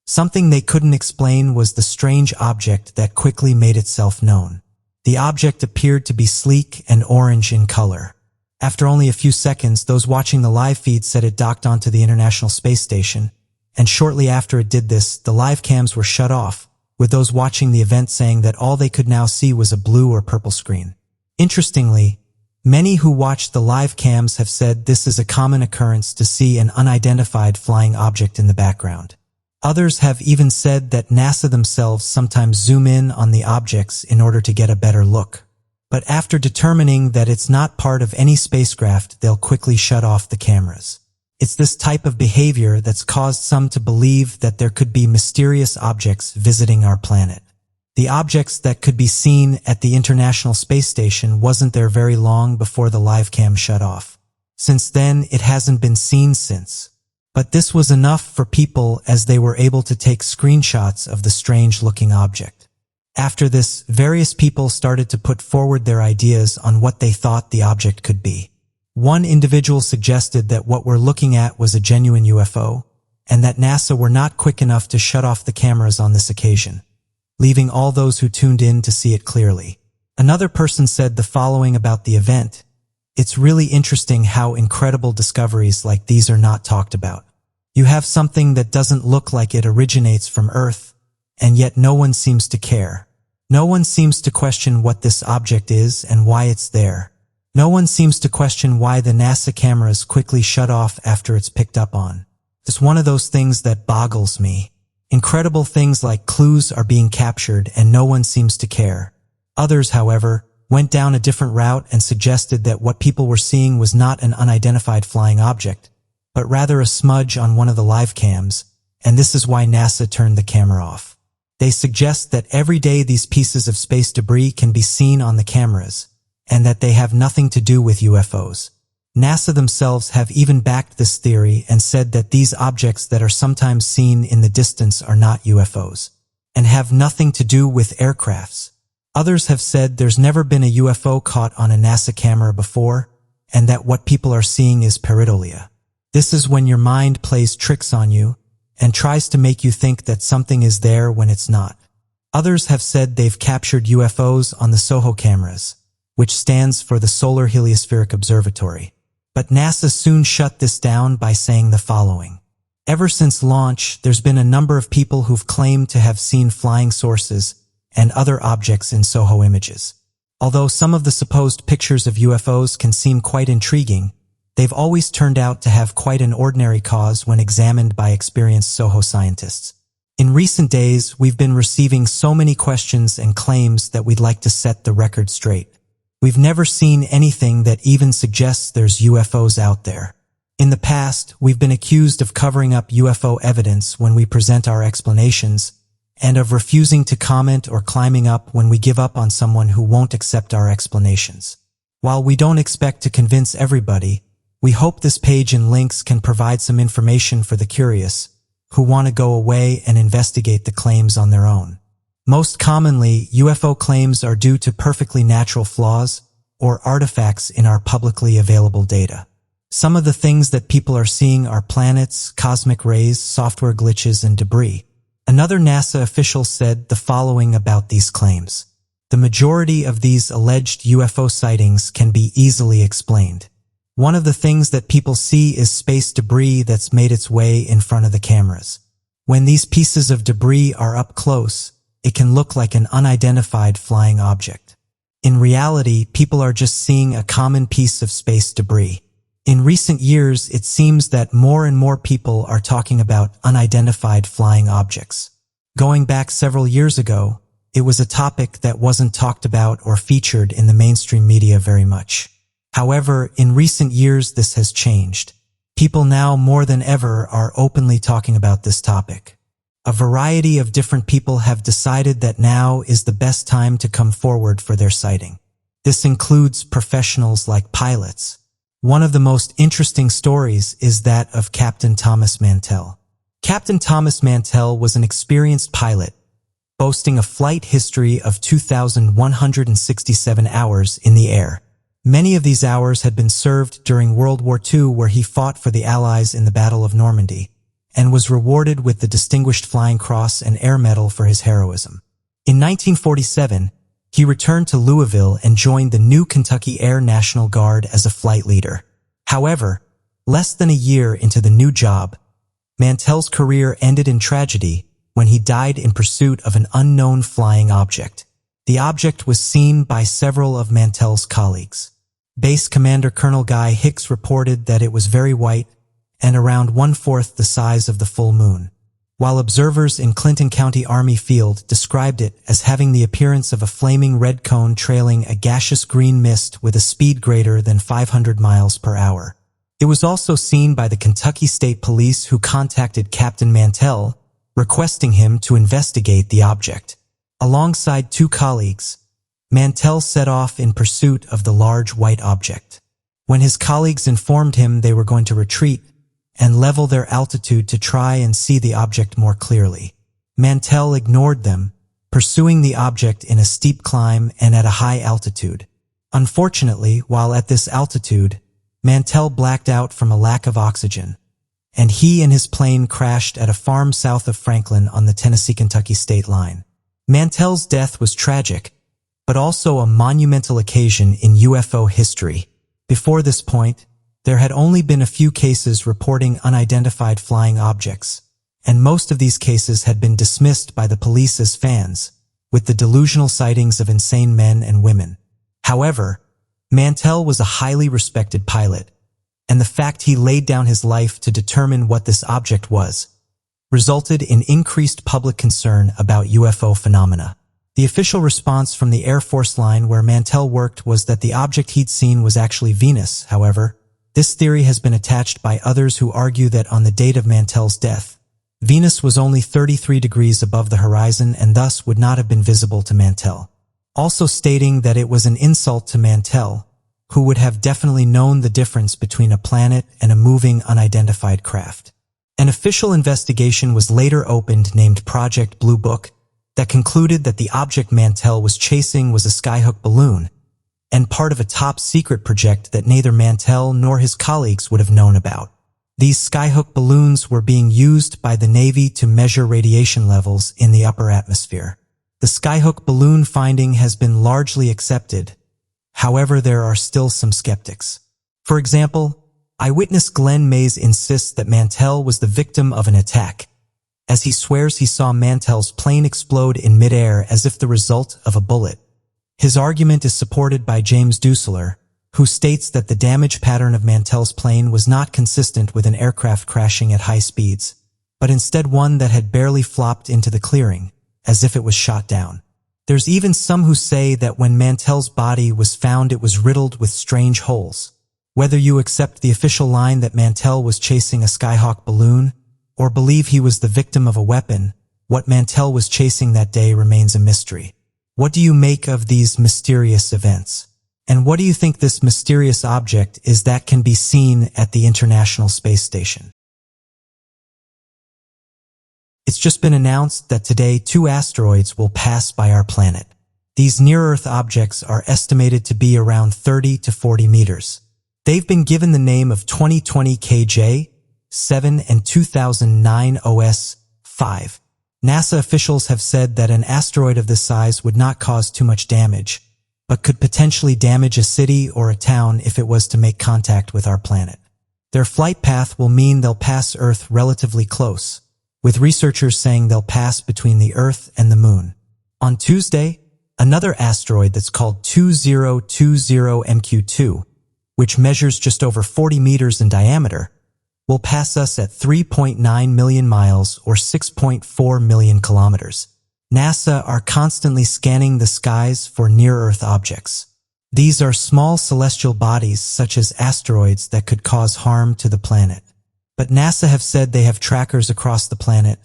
something they couldn't explain was the strange object that quickly made itself known. The object appeared to be sleek and orange in color. After only a few seconds, those watching the live feed said it docked onto the International Space Station, and shortly after it did this, the live cams were shut off, with those watching the event saying that all they could now see was a blue or purple screen. Interestingly, many who watched the live cams have said this is a common occurrence to see an unidentified flying object in the background. Others have even said that NASA themselves sometimes zoom in on the objects in order to get a better look. But after determining that it's not part of any spacecraft, they'll quickly shut off the cameras. It's this type of behavior that's caused some to believe that there could be mysterious objects visiting our planet. The objects that could be seen at the International Space Station wasn't there very long before the live cam shut off. Since then, it hasn't been seen since. But this was enough for people, as they were able to take screenshots of the strange-looking object. After this, various people started to put forward their ideas on what they thought the object could be. One individual suggested that what we're looking at was a genuine UFO, and that NASA were not quick enough to shut off the cameras on this occasion, leaving all those who tuned in to see it clearly. Another person said the following about the event: "It's really interesting how incredible discoveries like these are not talked about. You have something that doesn't look like it originates from Earth, and yet no one seems to care. No one seems to question what this object is and why it's there. No one seems to question why the NASA cameras quickly shut off after it's picked up on. It's one of those things that boggles me. Incredible things like clues are being captured and no one seems to care." Others, however, went down a different route and suggested that what people were seeing was not an unidentified flying object, but rather a smudge on one of the live cams, and this is why NASA turned the camera off. They suggest that every day these pieces of space debris can be seen on the cameras, and that they have nothing to do with UFOs. NASA themselves have even backed this theory and said that these objects that are sometimes seen in the distance are not UFOs, and have nothing to do with aircrafts. Others have said there's never been a UFO caught on a NASA camera before, and that what people are seeing is pareidolia. This is when your mind plays tricks on you and tries to make you think that something is there when it's not. Others have said they've captured UFOs on the SOHO cameras, which stands for the Solar Heliospheric Observatory. But NASA soon shut this down by saying the following: "Ever since launch, there's been a number of people who've claimed to have seen flying sources and other objects in SOHO images. Although some of the supposed pictures of UFOs can seem quite intriguing, they've always turned out to have quite an ordinary cause when examined by experienced SOHO scientists. In recent days, we've been receiving so many questions and claims that we'd like to set the record straight. We've never seen anything that even suggests there's UFOs out there. In the past, we've been accused of covering up UFO evidence when we present our explanations, and of refusing to comment or climbing up when we give up on someone who won't accept our explanations. While we don't expect to convince everybody, we hope this page and links can provide some information for the curious, who want to go away and investigate the claims on their own. Most commonly, UFO claims are due to perfectly natural flaws, or artifacts in our publicly available data. Some of the things that people are seeing are planets, cosmic rays, software glitches, and debris. Another NASA official said the following about these claims. The majority of these alleged UFO sightings can be easily explained. One of the things that people see is space debris that's made its way in front of the cameras. When these pieces of debris are up close, it can look like an unidentified flying object. In reality, people are just seeing a common piece of space debris. In recent years, it seems that more and more people are talking about unidentified flying objects. Going back several years ago, it was a topic that wasn't talked about or featured in the mainstream media very much. However, in recent years, this has changed. People now more than ever are openly talking about this topic. A variety of different people have decided that now is the best time to come forward for their sighting. This includes professionals like pilots. One of the most interesting stories is that of Captain Thomas Mantell. Captain Thomas Mantell was an experienced pilot, boasting a flight history of 2,167 hours in the air. Many of these hours had been served during World War II, where he fought for the Allies in the Battle of Normandy, and was rewarded with the Distinguished Flying Cross and Air Medal for his heroism. In 1947, he returned to Louisville and joined the new Kentucky Air National Guard as a flight leader. However, less than a year into the new job, Mantell's career ended in tragedy when he died in pursuit of an unknown flying object. The object was seen by several of Mantell's colleagues. Base Commander Colonel Guy Hicks reported that it was very white and around 1/4 the size of the full moon, while observers in Clinton County Army Field described it as having the appearance of a flaming red cone trailing a gaseous green mist with a speed greater than 500 miles per hour. It was also seen by the Kentucky State Police, who contacted Captain Mantell, requesting him to investigate the object. Alongside 2 colleagues, Mantell set off in pursuit of the large white object. When his colleagues informed him they were going to retreat and level their altitude to try and see the object more clearly, Mantell ignored them, pursuing the object in a steep climb and at a high altitude. Unfortunately, while at this altitude, Mantell blacked out from a lack of oxygen, and he and his plane crashed at a farm south of Franklin on the Tennessee-Kentucky state line. Mantell's death was tragic, but also a monumental occasion in UFO history. Before this point, there had only been a few cases reporting unidentified flying objects, and most of these cases had been dismissed by the police as fans, with the delusional sightings of insane men and women. However, Mantell was a highly respected pilot, and the fact he laid down his life to determine what this object was resulted in increased public concern about UFO phenomena. The official response from the Air Force line where Mantell worked was that the object he'd seen was actually Venus. However, this theory has been attached by others who argue that on the date of Mantell's death, Venus was only 33 degrees above the horizon and thus would not have been visible to Mantell, also stating that it was an insult to Mantell, who would have definitely known the difference between a planet and a moving unidentified craft. An official investigation was later opened named Project Blue Book that concluded that the object Mantell was chasing was a skyhook balloon and part of a top-secret project that neither Mantell nor his colleagues would have known about. These skyhook balloons were being used by the Navy to measure radiation levels in the upper atmosphere. The skyhook balloon finding has been largely accepted. However, there are still some skeptics. For example, eyewitness Glenn Mays insists that Mantell was the victim of an attack, as he swears he saw Mantell's plane explode in midair as if the result of a bullet. His argument is supported by James Dussler, who states that the damage pattern of Mantell's plane was not consistent with an aircraft crashing at high speeds, but instead one that had barely flopped into the clearing, as if it was shot down. There's even some who say that when Mantell's body was found it was riddled with strange holes. Whether you accept the official line that Mantell was chasing a skyhawk balloon, or believe he was the victim of a weapon, what Mantell was chasing that day remains a mystery. What do you make of these mysterious events? And what do you think this mysterious object is that can be seen at the International Space Station? It's just been announced that today 2 asteroids will pass by our planet. These near-Earth objects are estimated to be around 30 to 40 meters. They've been given the name of 2020 KJ-7 and 2009 OS-5. NASA officials have said that an asteroid of this size would not cause too much damage, but could potentially damage a city or a town if it was to make contact with our planet. Their flight path will mean they'll pass Earth relatively close, with researchers saying they'll pass between the Earth and the Moon. On Tuesday, another asteroid that's called 2020 MQ-2, which measures just over 40 meters in diameter, will pass us at 3.9 million miles or 6.4 million kilometers. NASA are constantly scanning the skies for near-Earth objects. These are small celestial bodies such as asteroids that could cause harm to the planet. But NASA have said they have trackers across the planet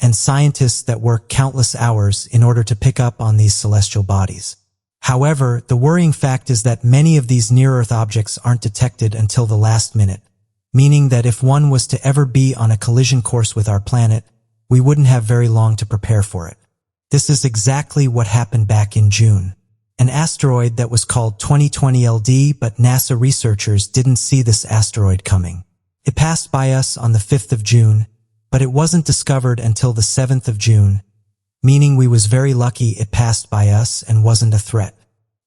and scientists that work countless hours in order to pick up on these celestial bodies. However, the worrying fact is that many of these near-Earth objects aren't detected until the last minute, meaning that if one was to ever be on a collision course with our planet, we wouldn't have very long to prepare for it. This is exactly what happened back in June. An asteroid that was called 2020 LD, but NASA researchers didn't see this asteroid coming. It passed by us on the 5th of June, but it wasn't discovered until the 7th of June, meaning we was very lucky it passed by us and wasn't a threat.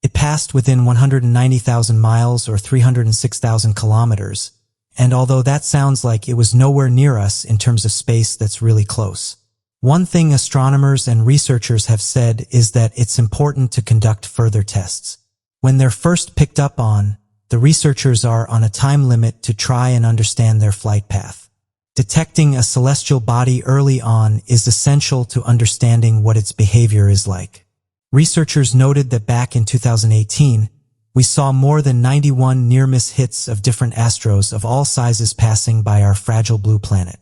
It passed within 190,000 miles or 306,000 kilometers, and although that sounds like it was nowhere near us in terms of space, that's really close. One thing astronomers and researchers have said is that it's important to conduct further tests. When they're first picked up on, the researchers are on a time limit to try and understand their flight path. Detecting a celestial body early on is essential to understanding what its behavior is like. Researchers noted that back in 2018, we saw more than 91 near-miss hits of different astros of all sizes passing by our fragile blue planet.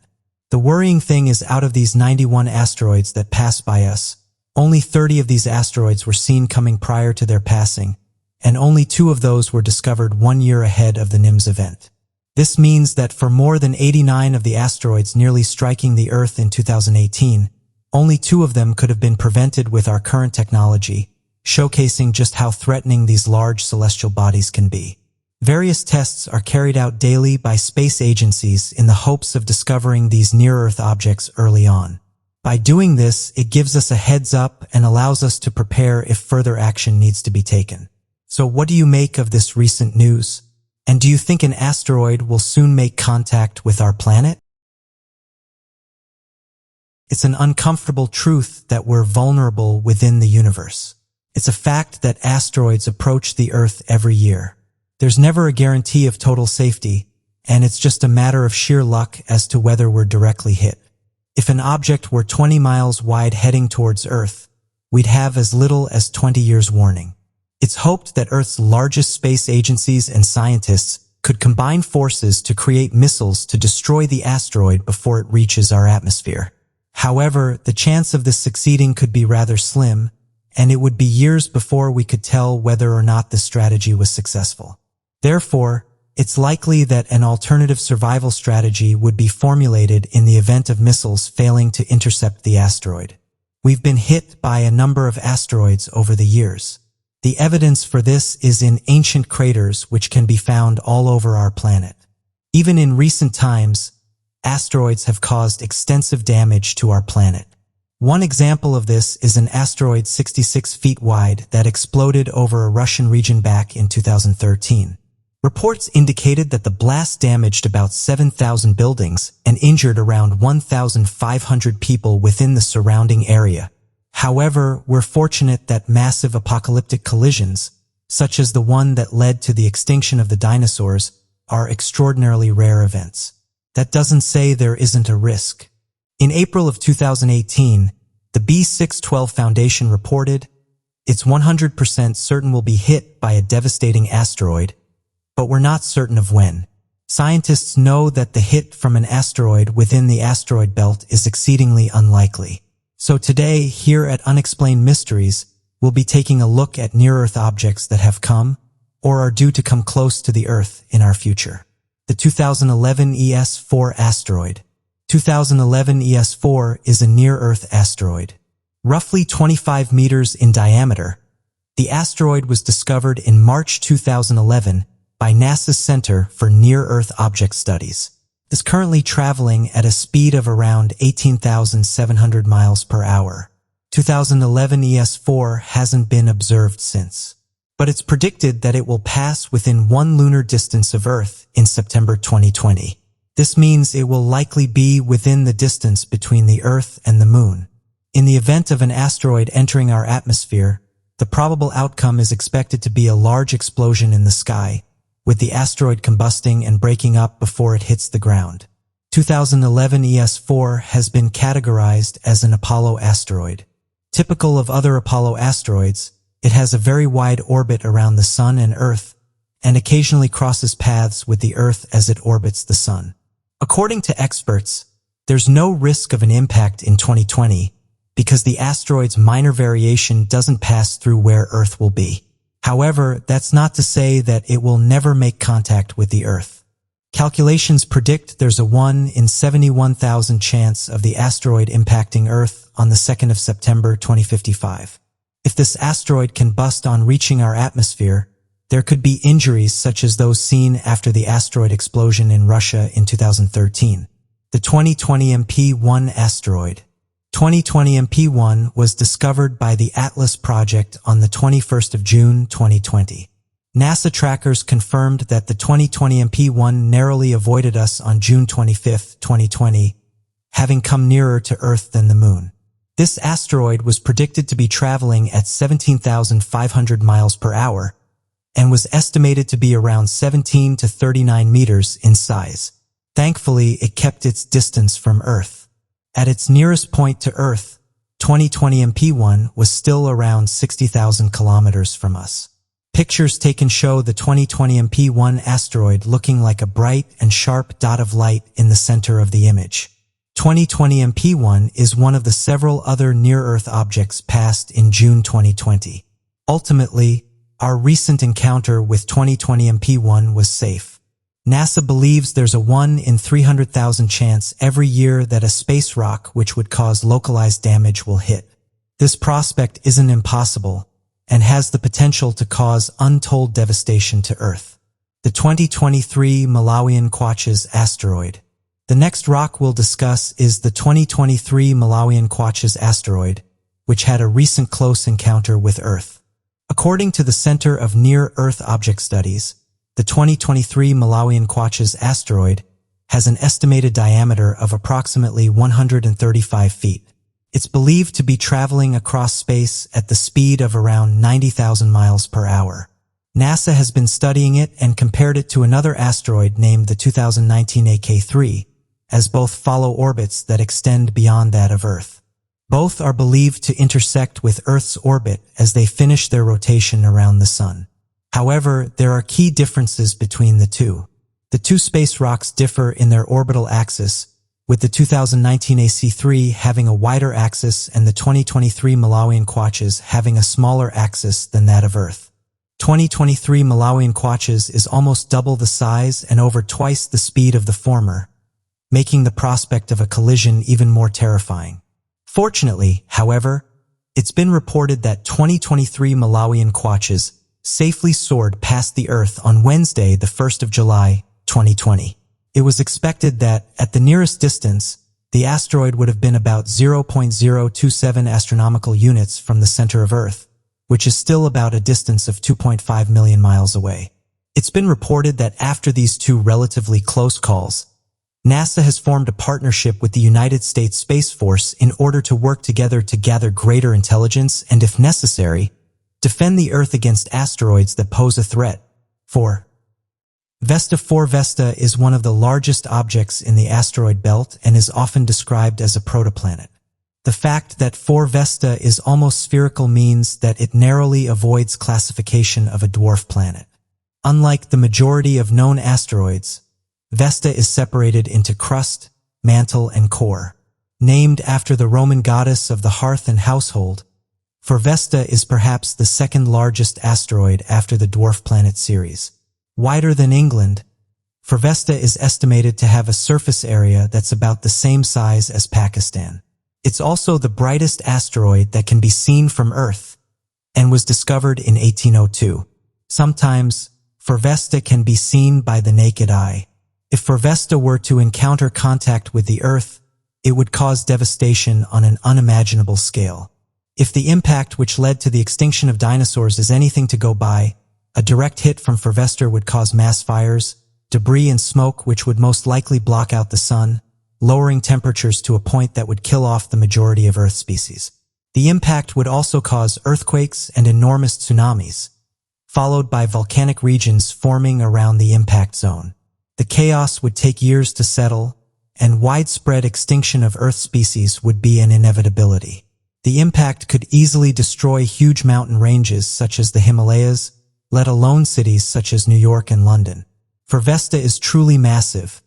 The worrying thing is, out of these 91 asteroids that passed by us, only 30 of these asteroids were seen coming prior to their passing, and only 2 of those were discovered 1 year ahead of the NIMS event. This means that for more than 89 of the asteroids nearly striking the Earth in 2018, only 2 of them could have been prevented with our current technology, showcasing just how threatening these large celestial bodies can be. Various tests are carried out daily by space agencies in the hopes of discovering these near-Earth objects early on. By doing this, it gives us a heads up and allows us to prepare if further action needs to be taken. So what do you make of this recent news? And do you think an asteroid will soon make contact with our planet? It's an uncomfortable truth that we're vulnerable within the universe. It's a fact that asteroids approach the Earth every year. There's never a guarantee of total safety, and it's just a matter of sheer luck as to whether we're directly hit. If an object were 20 miles wide heading towards Earth, we'd have as little as 20 years warning. It's hoped that Earth's largest space agencies and scientists could combine forces to create missiles to destroy the asteroid before it reaches our atmosphere. However, the chance of this succeeding could be rather slim, and it would be years before we could tell whether or not this strategy was successful. Therefore, it's likely that an alternative survival strategy would be formulated in the event of missiles failing to intercept the asteroid. We've been hit by a number of asteroids over the years. The evidence for this is in ancient craters which can be found all over our planet. Even in recent times, asteroids have caused extensive damage to our planet. One example of this is an asteroid 66 feet wide that exploded over a Russian region back in 2013. Reports indicated that the blast damaged about 7,000 buildings and injured around 1,500 people within the surrounding area. However, we're fortunate that massive apocalyptic collisions, such as the one that led to the extinction of the dinosaurs, are extraordinarily rare events. That doesn't say there isn't a risk. In April of 2018, the B612 Foundation reported, it's 100% certain we'll be hit by a devastating asteroid, but we're not certain of when. Scientists know that the hit from an asteroid within the asteroid belt is exceedingly unlikely. So today, here at Unexplained Mysteries, we'll be taking a look at near-Earth objects that have come, or are due to come close to the Earth in our future. The 2011 ES4 asteroid. 2011 ES4 is a near-Earth asteroid. Roughly 25 meters in diameter, The asteroid was discovered in March 2011 by NASA's Center for Near-Earth Object Studies. It is currently traveling at a speed of around 18,700 miles per hour. 2011 ES4 hasn't been observed since, but it's predicted that it will pass within 1 lunar distance of Earth in September 2020. This means it will likely be within the distance between the Earth and the Moon. In the event of an asteroid entering our atmosphere, the probable outcome is expected to be a large explosion in the sky, with the asteroid combusting and breaking up before it hits the ground. 2011 ES4 has been categorized as an Apollo asteroid. Typical of other Apollo asteroids, it has a very wide orbit around the Sun and Earth, and occasionally crosses paths with the Earth as it orbits the Sun. According to experts, there's no risk of an impact in 2020 because the asteroid's minor variation doesn't pass through where Earth will be. However, that's not to say that it will never make contact with the Earth. Calculations predict there's a 1 in 71,000 chance of the asteroid impacting Earth on the 2nd of September 2055. If this asteroid can bust on reaching our atmosphere, there could be injuries such as those seen after the asteroid explosion in Russia in 2013. The 2020 MP1 asteroid. 2020 MP1 was discovered by the Atlas project on the 21st of June 2020. NASA trackers confirmed that the 2020 MP1 narrowly avoided us on June 25, 2020, having come nearer to Earth than the Moon. This asteroid was predicted to be traveling at 17,500 miles per hour and was estimated to be around 17 to 39 meters in size. Thankfully, it kept its distance from Earth. At its nearest point to Earth, 2020 MP1 was still around 60,000 kilometers from us. Pictures taken show the 2020 MP1 asteroid looking like a bright and sharp dot of light in the center of the image. 2020 MP1 is one of the several other near-Earth objects passed in June 2020. Ultimately, our recent encounter with 2020 MP1 was safe. NASA believes there's a 1 in 300,000 chance every year that a space rock which would cause localized damage will hit. This prospect isn't impossible and has the potential to cause untold devastation to Earth. The 2023 Malawian Quaches asteroid. The next rock we'll discuss is the 2023 Malawian Quaches asteroid, which had a recent close encounter with Earth. According to the Center of Near-Earth Object Studies, the 2023 Malawian Quaches asteroid has an estimated diameter of approximately 135 feet. It's believed to be traveling across space at the speed of around 90,000 miles per hour. NASA has been studying it and compared it to another asteroid named the 2019 AK3, as both follow orbits that extend beyond that of Earth. Both are believed to intersect with Earth's orbit as they finish their rotation around the Sun. However, there are key differences between the two. The two space rocks differ in their orbital axis, with the 2019 AC3 having a wider axis and the 2023 Malawian Quaches having a smaller axis than that of Earth. 2023 Malawian Quaches is almost double the size and over twice the speed of the former, making the prospect of a collision even more terrifying. Fortunately, however, it's been reported that 2023 Malawian Quaches safely soared past the Earth on Wednesday, the 1st of July, 2020. It was expected that, at the nearest distance, the asteroid would have been about 0.027 astronomical units from the center of Earth, which is still about a distance of 2.5 million miles away. It's been reported that after these two relatively close calls, NASA has formed a partnership with the United States Space Force in order to work together to gather greater intelligence and, if necessary, defend the Earth against asteroids that pose a threat. 4. Vesta 4 Vesta is one of the largest objects in the asteroid belt and is often described as a protoplanet. The fact that 4 Vesta is almost spherical means that it narrowly avoids classification of a dwarf planet. Unlike the majority of known asteroids, Vesta is separated into crust, mantle, and core. Named after the Roman goddess of the hearth and household, 4 Vesta is perhaps the second largest asteroid after the dwarf planet Ceres. Wider than England, 4 Vesta is estimated to have a surface area that's about the same size as Pakistan. It's also the brightest asteroid that can be seen from Earth, and was discovered in 1802. Sometimes, Vesta can be seen by the naked eye. If Vesta were to encounter contact with the Earth, it would cause devastation on an unimaginable scale. If the impact which led to the extinction of dinosaurs is anything to go by, a direct hit from Vesta would cause mass fires, debris and smoke which would most likely block out the sun, lowering temperatures to a point that would kill off the majority of Earth species. The impact would also cause earthquakes and enormous tsunamis, followed by volcanic regions forming around the impact zone. The chaos would take years to settle, and widespread extinction of Earth species would be an inevitability. The impact could easily destroy huge mountain ranges such as the Himalayas, let alone cities such as New York and London. Vesta is truly massive,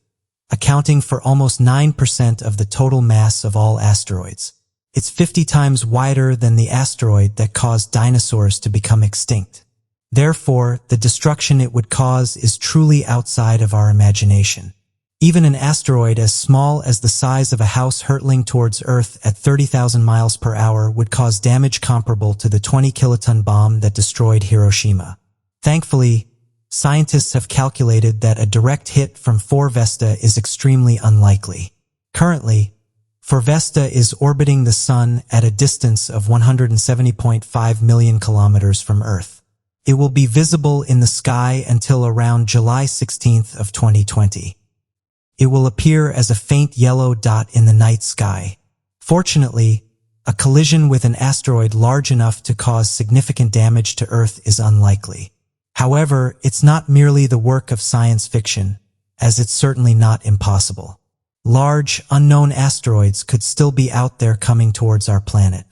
accounting for almost 9% of the total mass of all asteroids. It's 50 times wider than the asteroid that caused dinosaurs to become extinct. Therefore, the destruction it would cause is truly outside of our imagination. Even an asteroid as small as the size of a house hurtling towards Earth at 30,000 miles per hour would cause damage comparable to the 20-kiloton bomb that destroyed Hiroshima. Thankfully, scientists have calculated that a direct hit from Vesta is extremely unlikely. Currently, Vesta is orbiting the Sun at a distance of 170.5 million kilometers from Earth. It will be visible in the sky until around July 16th of 2020. It will appear as a faint yellow dot in the night sky. Fortunately, a collision with an asteroid large enough to cause significant damage to Earth is unlikely. However, it's not merely the work of science fiction, as it's certainly not impossible. Large, unknown asteroids could still be out there coming towards our planet.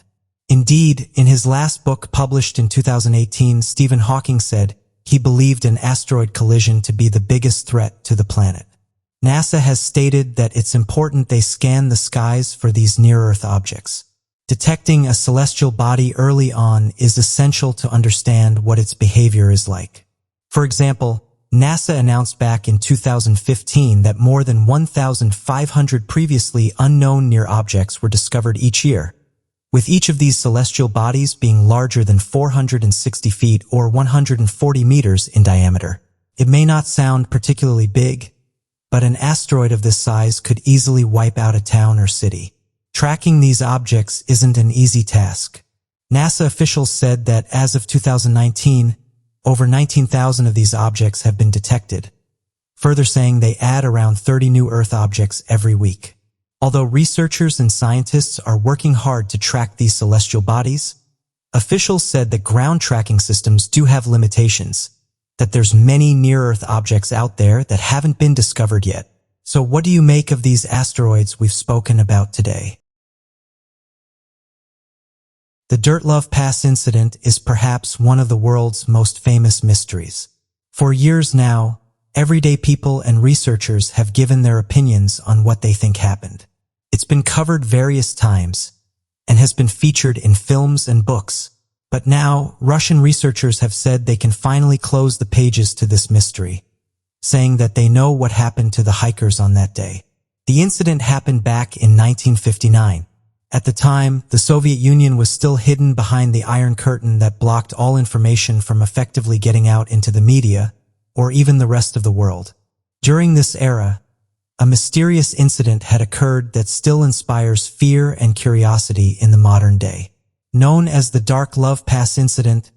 Indeed, in his last book published in 2018, Stephen Hawking said he believed an asteroid collision to be the biggest threat to the planet. NASA has stated that it's important they scan the skies for these near-Earth objects. Detecting a celestial body early on is essential to understand what its behavior is like. For example, NASA announced back in 2015 that more than 1,500 previously unknown near objects were discovered each year, with each of these celestial bodies being larger than 460 feet or 140 meters in diameter. It may not sound particularly big, but an asteroid of this size could easily wipe out a town or city. Tracking these objects isn't an easy task. NASA officials said that as of 2019, over 19,000 of these objects have been detected, further saying they add around 30 new Earth objects every week. Although researchers and scientists are working hard to track these celestial bodies, officials said that ground tracking systems do have limitations, that there's many near-Earth objects out there that haven't been discovered yet. So what do you make of these asteroids we've spoken about today? The Dyatlov Pass incident is perhaps one of the world's most famous mysteries. For years now, everyday people and researchers have given their opinions on what they think happened. It's been covered various times and has been featured in films and books. But now, Russian researchers have said they can finally close the pages to this mystery, saying that they know what happened to the hikers on that day. The incident happened back in 1959. At the time, the Soviet Union was still hidden behind the Iron Curtain that blocked all information from effectively getting out into the media, or even the rest of the world. During this era, a mysterious incident had occurred that still inspires fear and curiosity in the modern day. Known as the Dyatlov Pass incident,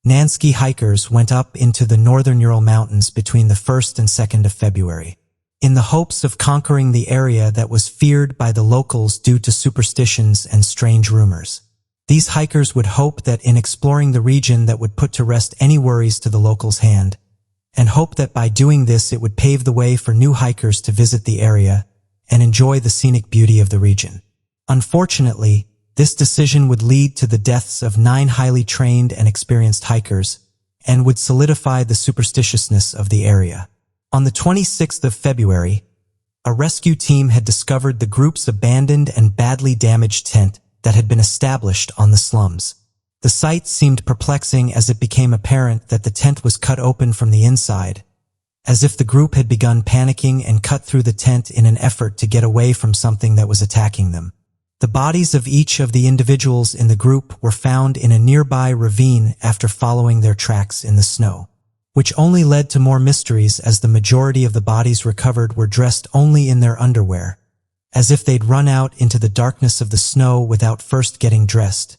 Nansky hikers went up into the northern Ural Mountains between the 1st and 2nd of February, in the hopes of conquering the area that was feared by the locals due to superstitions and strange rumors. These hikers would hope that in exploring the region that would put to rest any worries to the locals' hand, and hope that by doing this it would pave the way for new hikers to visit the area and enjoy the scenic beauty of the region. Unfortunately, this decision would lead to the deaths of 9 highly trained and experienced hikers and would solidify the superstitiousness of the area. On the 26th of February, a rescue team had discovered the group's abandoned and badly damaged tent that had been established on the slums. The sight seemed perplexing as it became apparent that the tent was cut open from the inside, as if the group had begun panicking and cut through the tent in an effort to get away from something that was attacking them. The bodies of each of the individuals in the group were found in a nearby ravine after following their tracks in the snow, which only led to more mysteries as the majority of the bodies recovered were dressed only in their underwear, as if they'd run out into the darkness of the snow without first getting dressed,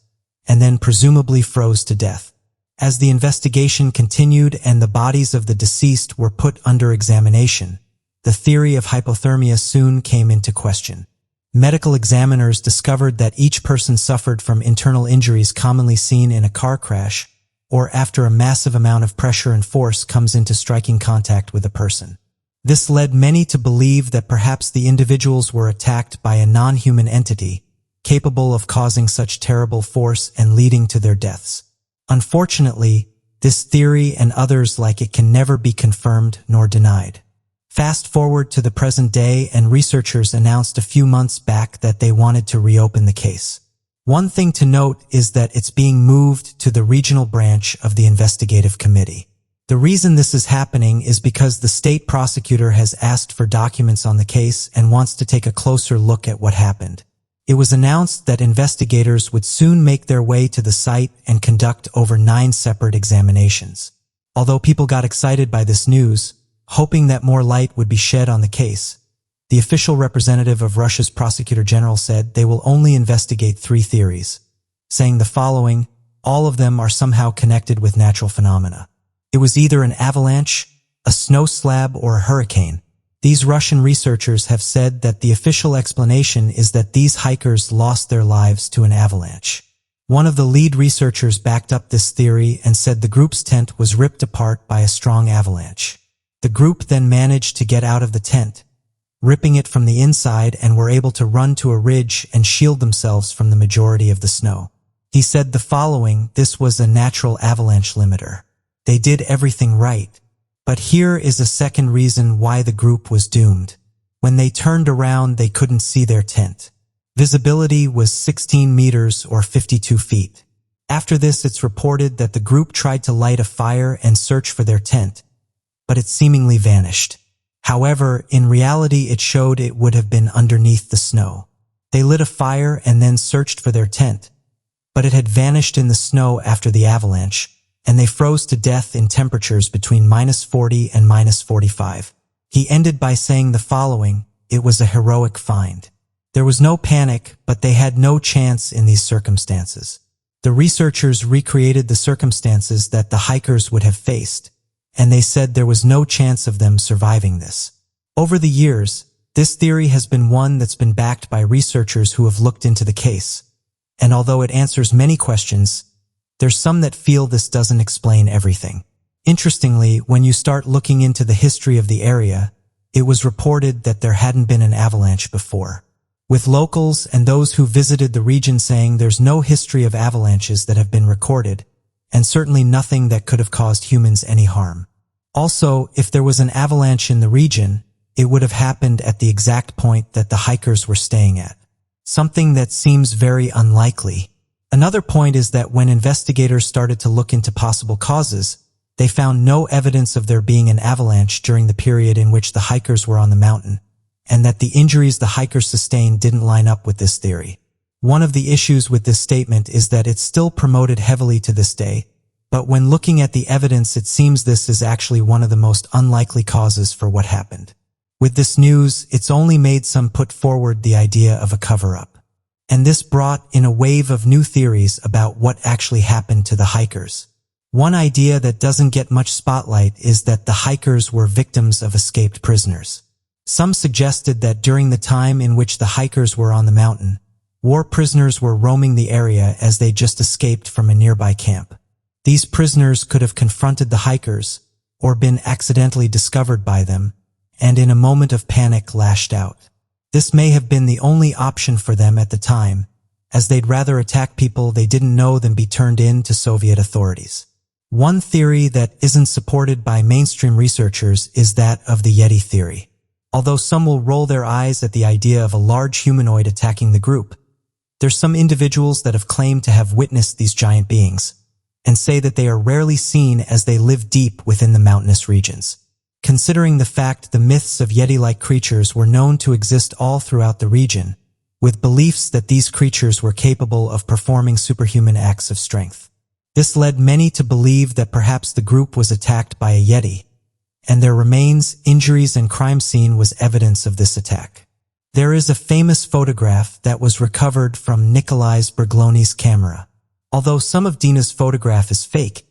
and then presumably froze to death. As the investigation continued and the bodies of the deceased were put under examination, the theory of hypothermia soon came into question. Medical examiners discovered that each person suffered from internal injuries commonly seen in a car crash or after a massive amount of pressure and force comes into striking contact with a person. This led many to believe that perhaps the individuals were attacked by a non-human entity capable of causing such terrible force and leading to their deaths. Unfortunately, this theory and others like it can never be confirmed nor denied. Fast forward to the present day, and researchers announced a few months back that they wanted to reopen the case. One thing to note is that it's being moved to the regional branch of the investigative committee. The reason this is happening is because the state prosecutor has asked for documents on the case and wants to take a closer look at what happened. It was announced that investigators would soon make their way to the site and conduct over 9 separate examinations. Although people got excited by this news, hoping that more light would be shed on the case, the official representative of Russia's prosecutor general said they will only investigate 3 theories, saying the following: all of them are somehow connected with natural phenomena. It was either an avalanche, a snow slab, or a hurricane. These Russian researchers have said that the official explanation is that these hikers lost their lives to an avalanche. One of the lead researchers backed up this theory and said the group's tent was ripped apart by a strong avalanche. The group then managed to get out of the tent, ripping it from the inside, and were able to run to a ridge and shield themselves from the majority of the snow. He said the following: this was a natural avalanche limiter. They did everything right. But here is a second reason why the group was doomed. When they turned around, they couldn't see their tent. Visibility was 16 meters or 52 feet. After this, it's reported that the group tried to light a fire and search for their tent, but it seemingly vanished. However, in reality, it showed it would have been underneath the snow. They lit a fire and then searched for their tent, but it had vanished in the snow after the avalanche, and they froze to death in temperatures between -40 and -45. He ended by saying the following: it was a heroic find. There was no panic, but they had no chance in these circumstances. The researchers recreated the circumstances that the hikers would have faced, and they said there was no chance of them surviving this. Over the years, this theory has been one that's been backed by researchers who have looked into the case, and although it answers many questions, there's some that feel this doesn't explain everything. Interestingly, when you start looking into the history of the area, it was reported that there hadn't been an avalanche before, with locals and those who visited the region saying there's no history of avalanches that have been recorded, and certainly nothing that could have caused humans any harm. Also, if there was an avalanche in the region, it would have happened at the exact point that the hikers were staying at, something that seems very unlikely. Another point is that when investigators started to look into possible causes, they found no evidence of there being an avalanche during the period in which the hikers were on the mountain, and that the injuries the hikers sustained didn't line up with this theory. One of the issues with this statement is that it's still promoted heavily to this day, but when looking at the evidence, it seems this is actually one of the most unlikely causes for what happened. With this news, it's only made some put forward the idea of a cover-up. And this brought in a wave of new theories about what actually happened to the hikers. One idea that doesn't get much spotlight is that the hikers were victims of escaped prisoners. Some suggested that during the time in which the hikers were on the mountain, war prisoners were roaming the area as they just escaped from a nearby camp. These prisoners could have confronted the hikers, or been accidentally discovered by them, and in a moment of panic lashed out. This may have been the only option for them at the time, as they'd rather attack people they didn't know than be turned in to Soviet authorities. One theory that isn't supported by mainstream researchers is that of the Yeti theory. Although some will roll their eyes at the idea of a large humanoid attacking the group, there's some individuals that have claimed to have witnessed these giant beings, and say that they are rarely seen as they live deep within the mountainous regions. Considering the fact the myths of Yeti-like creatures were known to exist all throughout the region, with beliefs that these creatures were capable of performing superhuman acts of strength. This led many to believe that perhaps the group was attacked by a Yeti, and their remains, injuries, and crime scene was evidence of this attack. There is a famous photograph that was recovered from Nikolai Bergloni's camera. Although some of Dina's photograph is fake,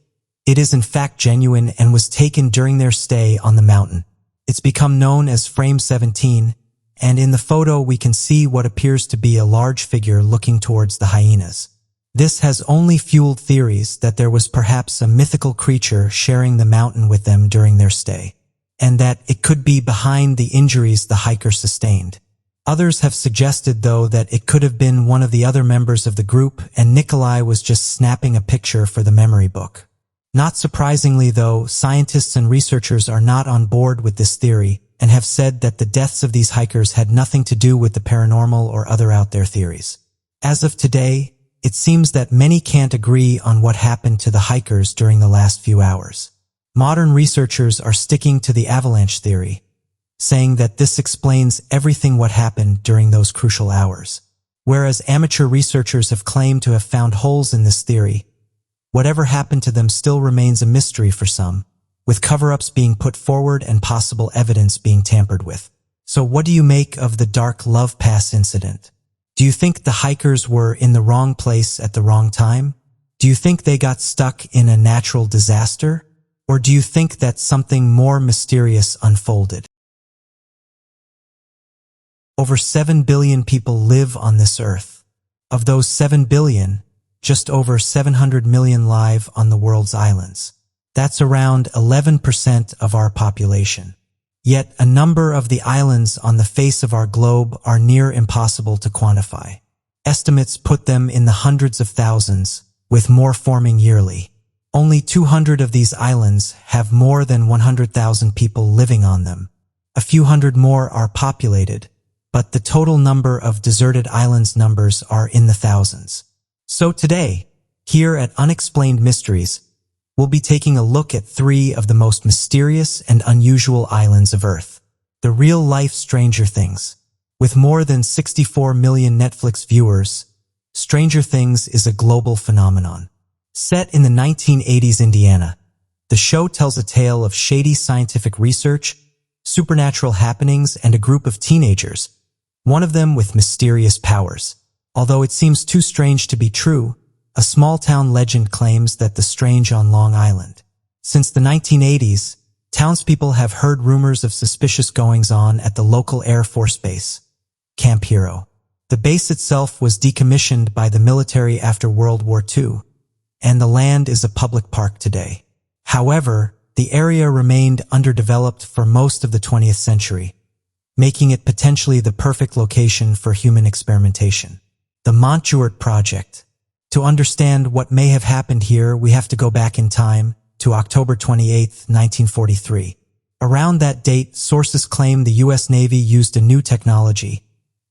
it is in fact genuine and was taken during their stay on the mountain. It's become known as Frame 17, and in the photo we can see what appears to be a large figure looking towards the hyenas. This has only fueled theories that there was perhaps a mythical creature sharing the mountain with them during their stay, and that it could be behind the injuries the hiker sustained. Others have suggested, though, that it could have been one of the other members of the group and Nikolai was just snapping a picture for the memory book. Not surprisingly, though, scientists and researchers are not on board with this theory and have said that the deaths of these hikers had nothing to do with the paranormal or other out there theories. As of today, it seems that many can't agree on what happened to the hikers during the last few hours. Modern researchers are sticking to the avalanche theory, saying that this explains everything what happened during those crucial hours. Whereas amateur researchers have claimed to have found holes in this theory, whatever happened to them still remains a mystery for some, with cover-ups being put forward and possible evidence being tampered with. So what do you make of the Dark Love Pass incident? Do you think the hikers were in the wrong place at the wrong time? Do you think they got stuck in a natural disaster? Or do you think that something more mysterious unfolded? Over 7 billion people live on this earth. Of those 7 billion, just over 700 million live on the world's islands. That's around 11% of our population. Yet a number of the islands on the face of our globe are near impossible to quantify. Estimates put them in the hundreds of thousands, with more forming yearly. Only 200 of these islands have more than 100,000 people living on them. A few hundred more are populated, but the total number of deserted islands numbers are in the thousands. So today, here at Unexplained Mysteries, we'll be taking a look at 3 of the most mysterious and unusual islands of Earth. The real-life Stranger Things. With more than 64 million Netflix viewers, Stranger Things is a global phenomenon. Set in the 1980s Indiana, the show tells a tale of shady scientific research, supernatural happenings, and a group of teenagers, one of them with mysterious powers. Although it seems too strange to be true, a small-town legend claims that the strange on Long Island. Since the 1980s, townspeople have heard rumors of suspicious goings-on at the local Air Force Base, Camp Hero. The base itself was decommissioned by the military after World War II, and the land is a public park today. However, the area remained underdeveloped for most of the 20th century, making it potentially the perfect location for human experimentation. The Montjort Project. To understand what may have happened here, we have to go back in time to October 28, 1943. Around that date, sources claim the U.S. Navy used a new technology,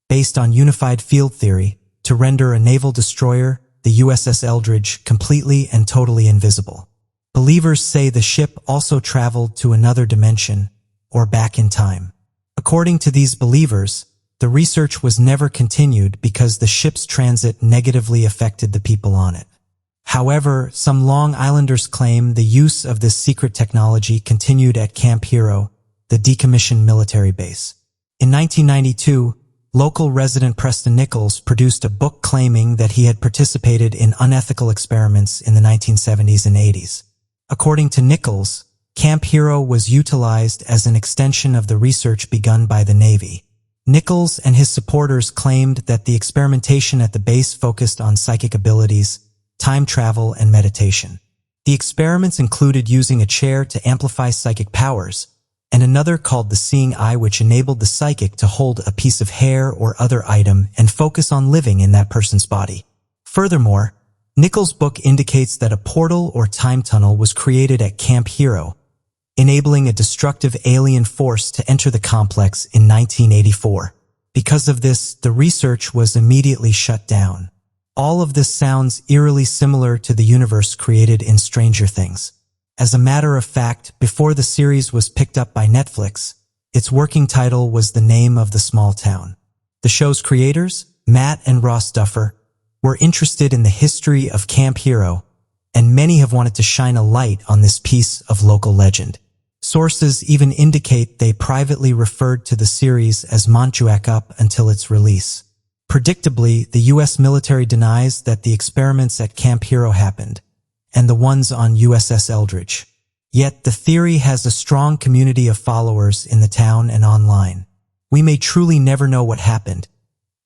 based on unified field theory, to render a naval destroyer, the USS Eldridge, completely and totally invisible. Believers say the ship also traveled to another dimension, or back in time. According to these believers, the research was never continued because the ship's transit negatively affected the people on it. However, some Long Islanders claim the use of this secret technology continued at Camp Hero, the decommissioned military base. In 1992, local resident Preston Nichols produced a book claiming that he had participated in unethical experiments in the 1970s and 80s. According to Nichols, Camp Hero was utilized as an extension of the research begun by the Navy. Nichols and his supporters claimed that the experimentation at the base focused on psychic abilities, time travel, and meditation. The experiments included using a chair to amplify psychic powers, and another called the Seeing Eye, which enabled the psychic to hold a piece of hair or other item and focus on living in that person's body. Furthermore, Nichols' book indicates that a portal or time tunnel was created at Camp Hero, enabling a destructive alien force to enter the complex in 1984. Because of this, the research was immediately shut down. All of this sounds eerily similar to the universe created in Stranger Things. As a matter of fact, before the series was picked up by Netflix, its working title was The Name of the Small Town. The show's creators, Matt and Ross Duffer, were interested in the history of Camp Hero, and many have wanted to shine a light on this piece of local legend. Sources even indicate they privately referred to the series as Montjuic up until its release. Predictably, the U.S. military denies that the experiments at Camp Hero happened, and the ones on USS Eldridge. Yet the theory has a strong community of followers in the town and online. We may truly never know what happened,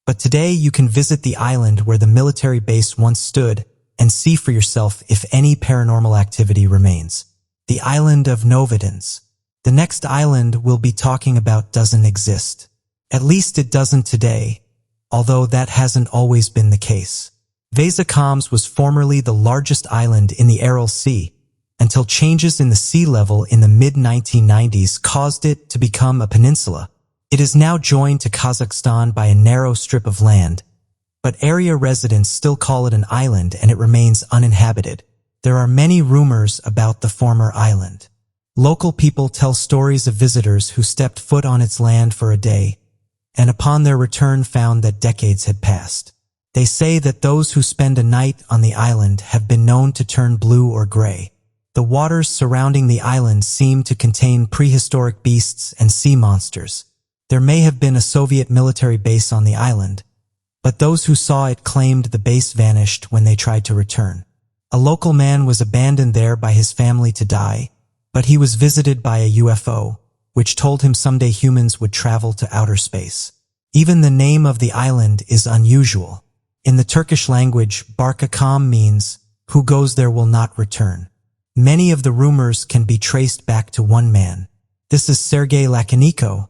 but today you can visit the island where the military base once stood and see for yourself if any paranormal activity remains. The island of Novidans. The next island we'll be talking about doesn't exist. At least it doesn't today, although that hasn't always been the case. Vasacoms was formerly the largest island in the Aral Sea, until changes in the sea level in the mid-1990s caused it to become a peninsula. It is now joined to Kazakhstan by a narrow strip of land, but area residents still call it an island and it remains uninhabited. There are many rumors about the former island. Local people tell stories of visitors who stepped foot on its land for a day, and upon their return found that decades had passed. They say that those who spend a night on the island have been known to turn blue or gray. The waters surrounding the island seem to contain prehistoric beasts and sea monsters. There may have been a Soviet military base on the island, but those who saw it claimed the base vanished when they tried to return. A local man was abandoned there by his family to die, but he was visited by a UFO, which told him someday humans would travel to outer space. Even the name of the island is unusual. In the Turkish language, Barkakam means, "Who goes there will not return." Many of the rumors can be traced back to one man. This is Sergei Lakoniko,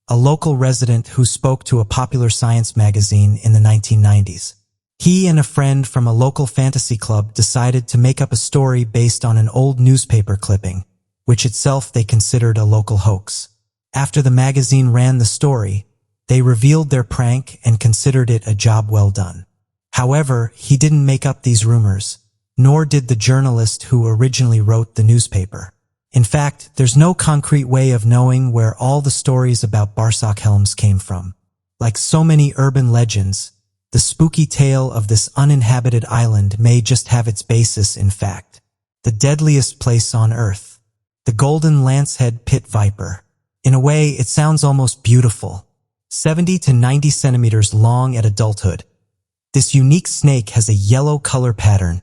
a local resident who spoke to a popular science magazine in the 1990s. He and a friend from a local fantasy club decided to make up a story based on an old newspaper clipping, which itself they considered a local hoax. After the magazine ran the story, they revealed their prank and considered it a job well done. However, he didn't make up these rumors, nor did the journalist who originally wrote the newspaper. In fact, there's no concrete way of knowing where all the stories about Barsakhhelms came from. Like so many urban legends, the spooky tale of this uninhabited island may just have its basis in fact. The deadliest place on Earth. The golden lancehead pit viper. In a way, it sounds almost beautiful. 70 to 90 centimeters long at adulthood. This unique snake has a yellow color pattern,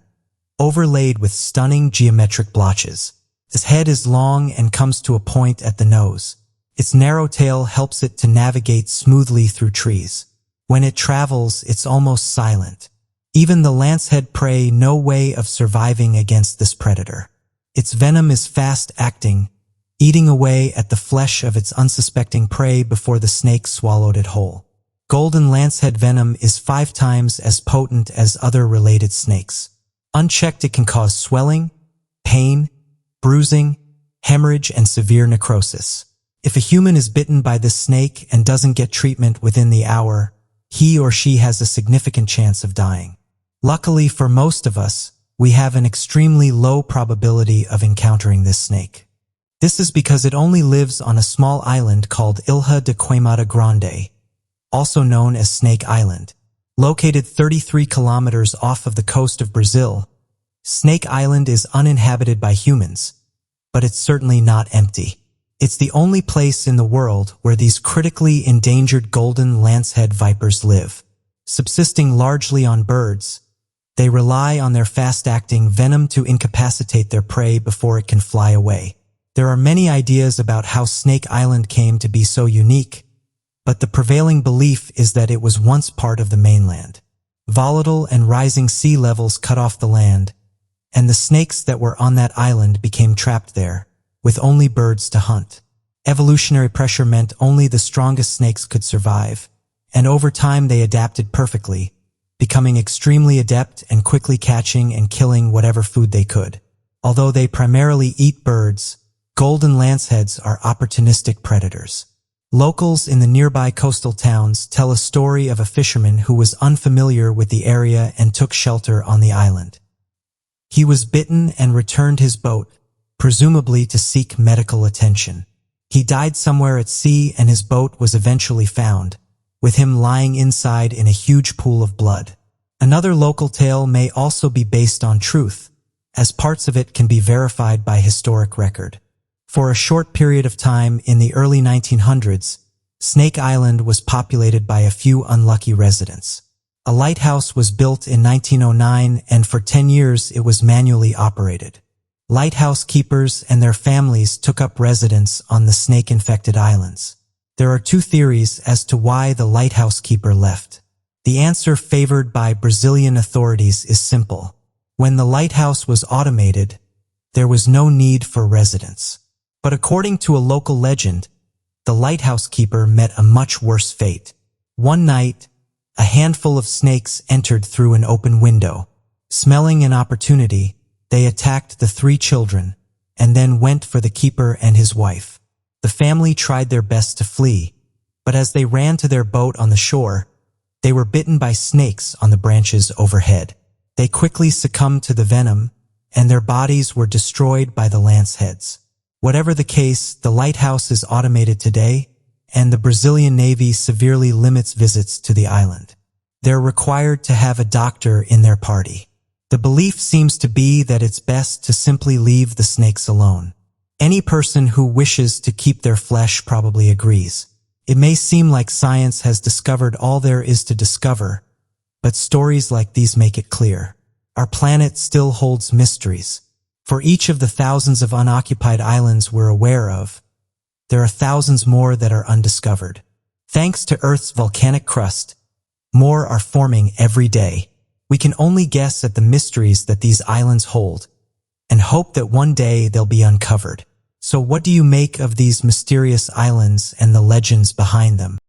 overlaid with stunning geometric blotches. Its head is long and comes to a point at the nose. Its narrow tail helps it to navigate smoothly through trees. When it travels, it's almost silent. Even the lancehead prey no way of surviving against this predator. Its venom is fast-acting, eating away at the flesh of its unsuspecting prey before the snake swallowed it whole. Golden lancehead venom is 5 times as potent as other related snakes. Unchecked, it can cause swelling, pain, bruising, hemorrhage, and severe necrosis. If a human is bitten by this snake and doesn't get treatment within the hour, he or she has a significant chance of dying. Luckily for most of us, we have an extremely low probability of encountering this snake. This is because it only lives on a small island called Ilha de Queimada Grande, also known as Snake Island. Located 33 kilometers off of the coast of Brazil, Snake Island is uninhabited by humans, but it's certainly not empty. It's the only place in the world where these critically endangered golden lancehead vipers live. Subsisting largely on birds, they rely on their fast-acting venom to incapacitate their prey before it can fly away. There are many ideas about how Snake Island came to be so unique, but the prevailing belief is that it was once part of the mainland. Volatile and rising sea levels cut off the land, and the snakes that were on that island became trapped there, with only birds to hunt. Evolutionary pressure meant only the strongest snakes could survive, and over time they adapted perfectly, becoming extremely adept and quickly catching and killing whatever food they could. Although they primarily eat birds, golden lanceheads are opportunistic predators. Locals in the nearby coastal towns tell a story of a fisherman who was unfamiliar with the area and took shelter on the island. He was bitten and returned his boat, presumably to seek medical attention. He died somewhere at sea and his boat was eventually found, with him lying inside in a huge pool of blood. Another local tale may also be based on truth, as parts of it can be verified by historic record. For a short period of time in the early 1900s, Snake Island was populated by a few unlucky residents. A lighthouse was built in 1909, and for 10 years it was manually operated. Lighthouse keepers and their families took up residence on the snake-infected islands. There are two theories as to why the lighthouse keeper left. The answer favored by Brazilian authorities is simple. When the lighthouse was automated, there was no need for residents. But according to a local legend, the lighthouse keeper met a much worse fate. One night, a handful of snakes entered through an open window. Smelling an opportunity, they attacked the 3 children and then went for the keeper and his wife. The family tried their best to flee, but as they ran to their boat on the shore, they were bitten by snakes on the branches overhead. They quickly succumbed to the venom, and their bodies were destroyed by the lance heads. Whatever the case, the lighthouse is automated today, and the Brazilian Navy severely limits visits to the island. They're required to have a doctor in their party. The belief seems to be that it's best to simply leave the snakes alone. Any person who wishes to keep their flesh probably agrees. It may seem like science has discovered all there is to discover, but stories like these make it clear. Our planet still holds mysteries. For each of the thousands of unoccupied islands we're aware of, there are thousands more that are undiscovered. Thanks to Earth's volcanic crust, more are forming every day. We can only guess at the mysteries that these islands hold, and hope that one day they'll be uncovered. So what do you make of these mysterious islands and the legends behind them?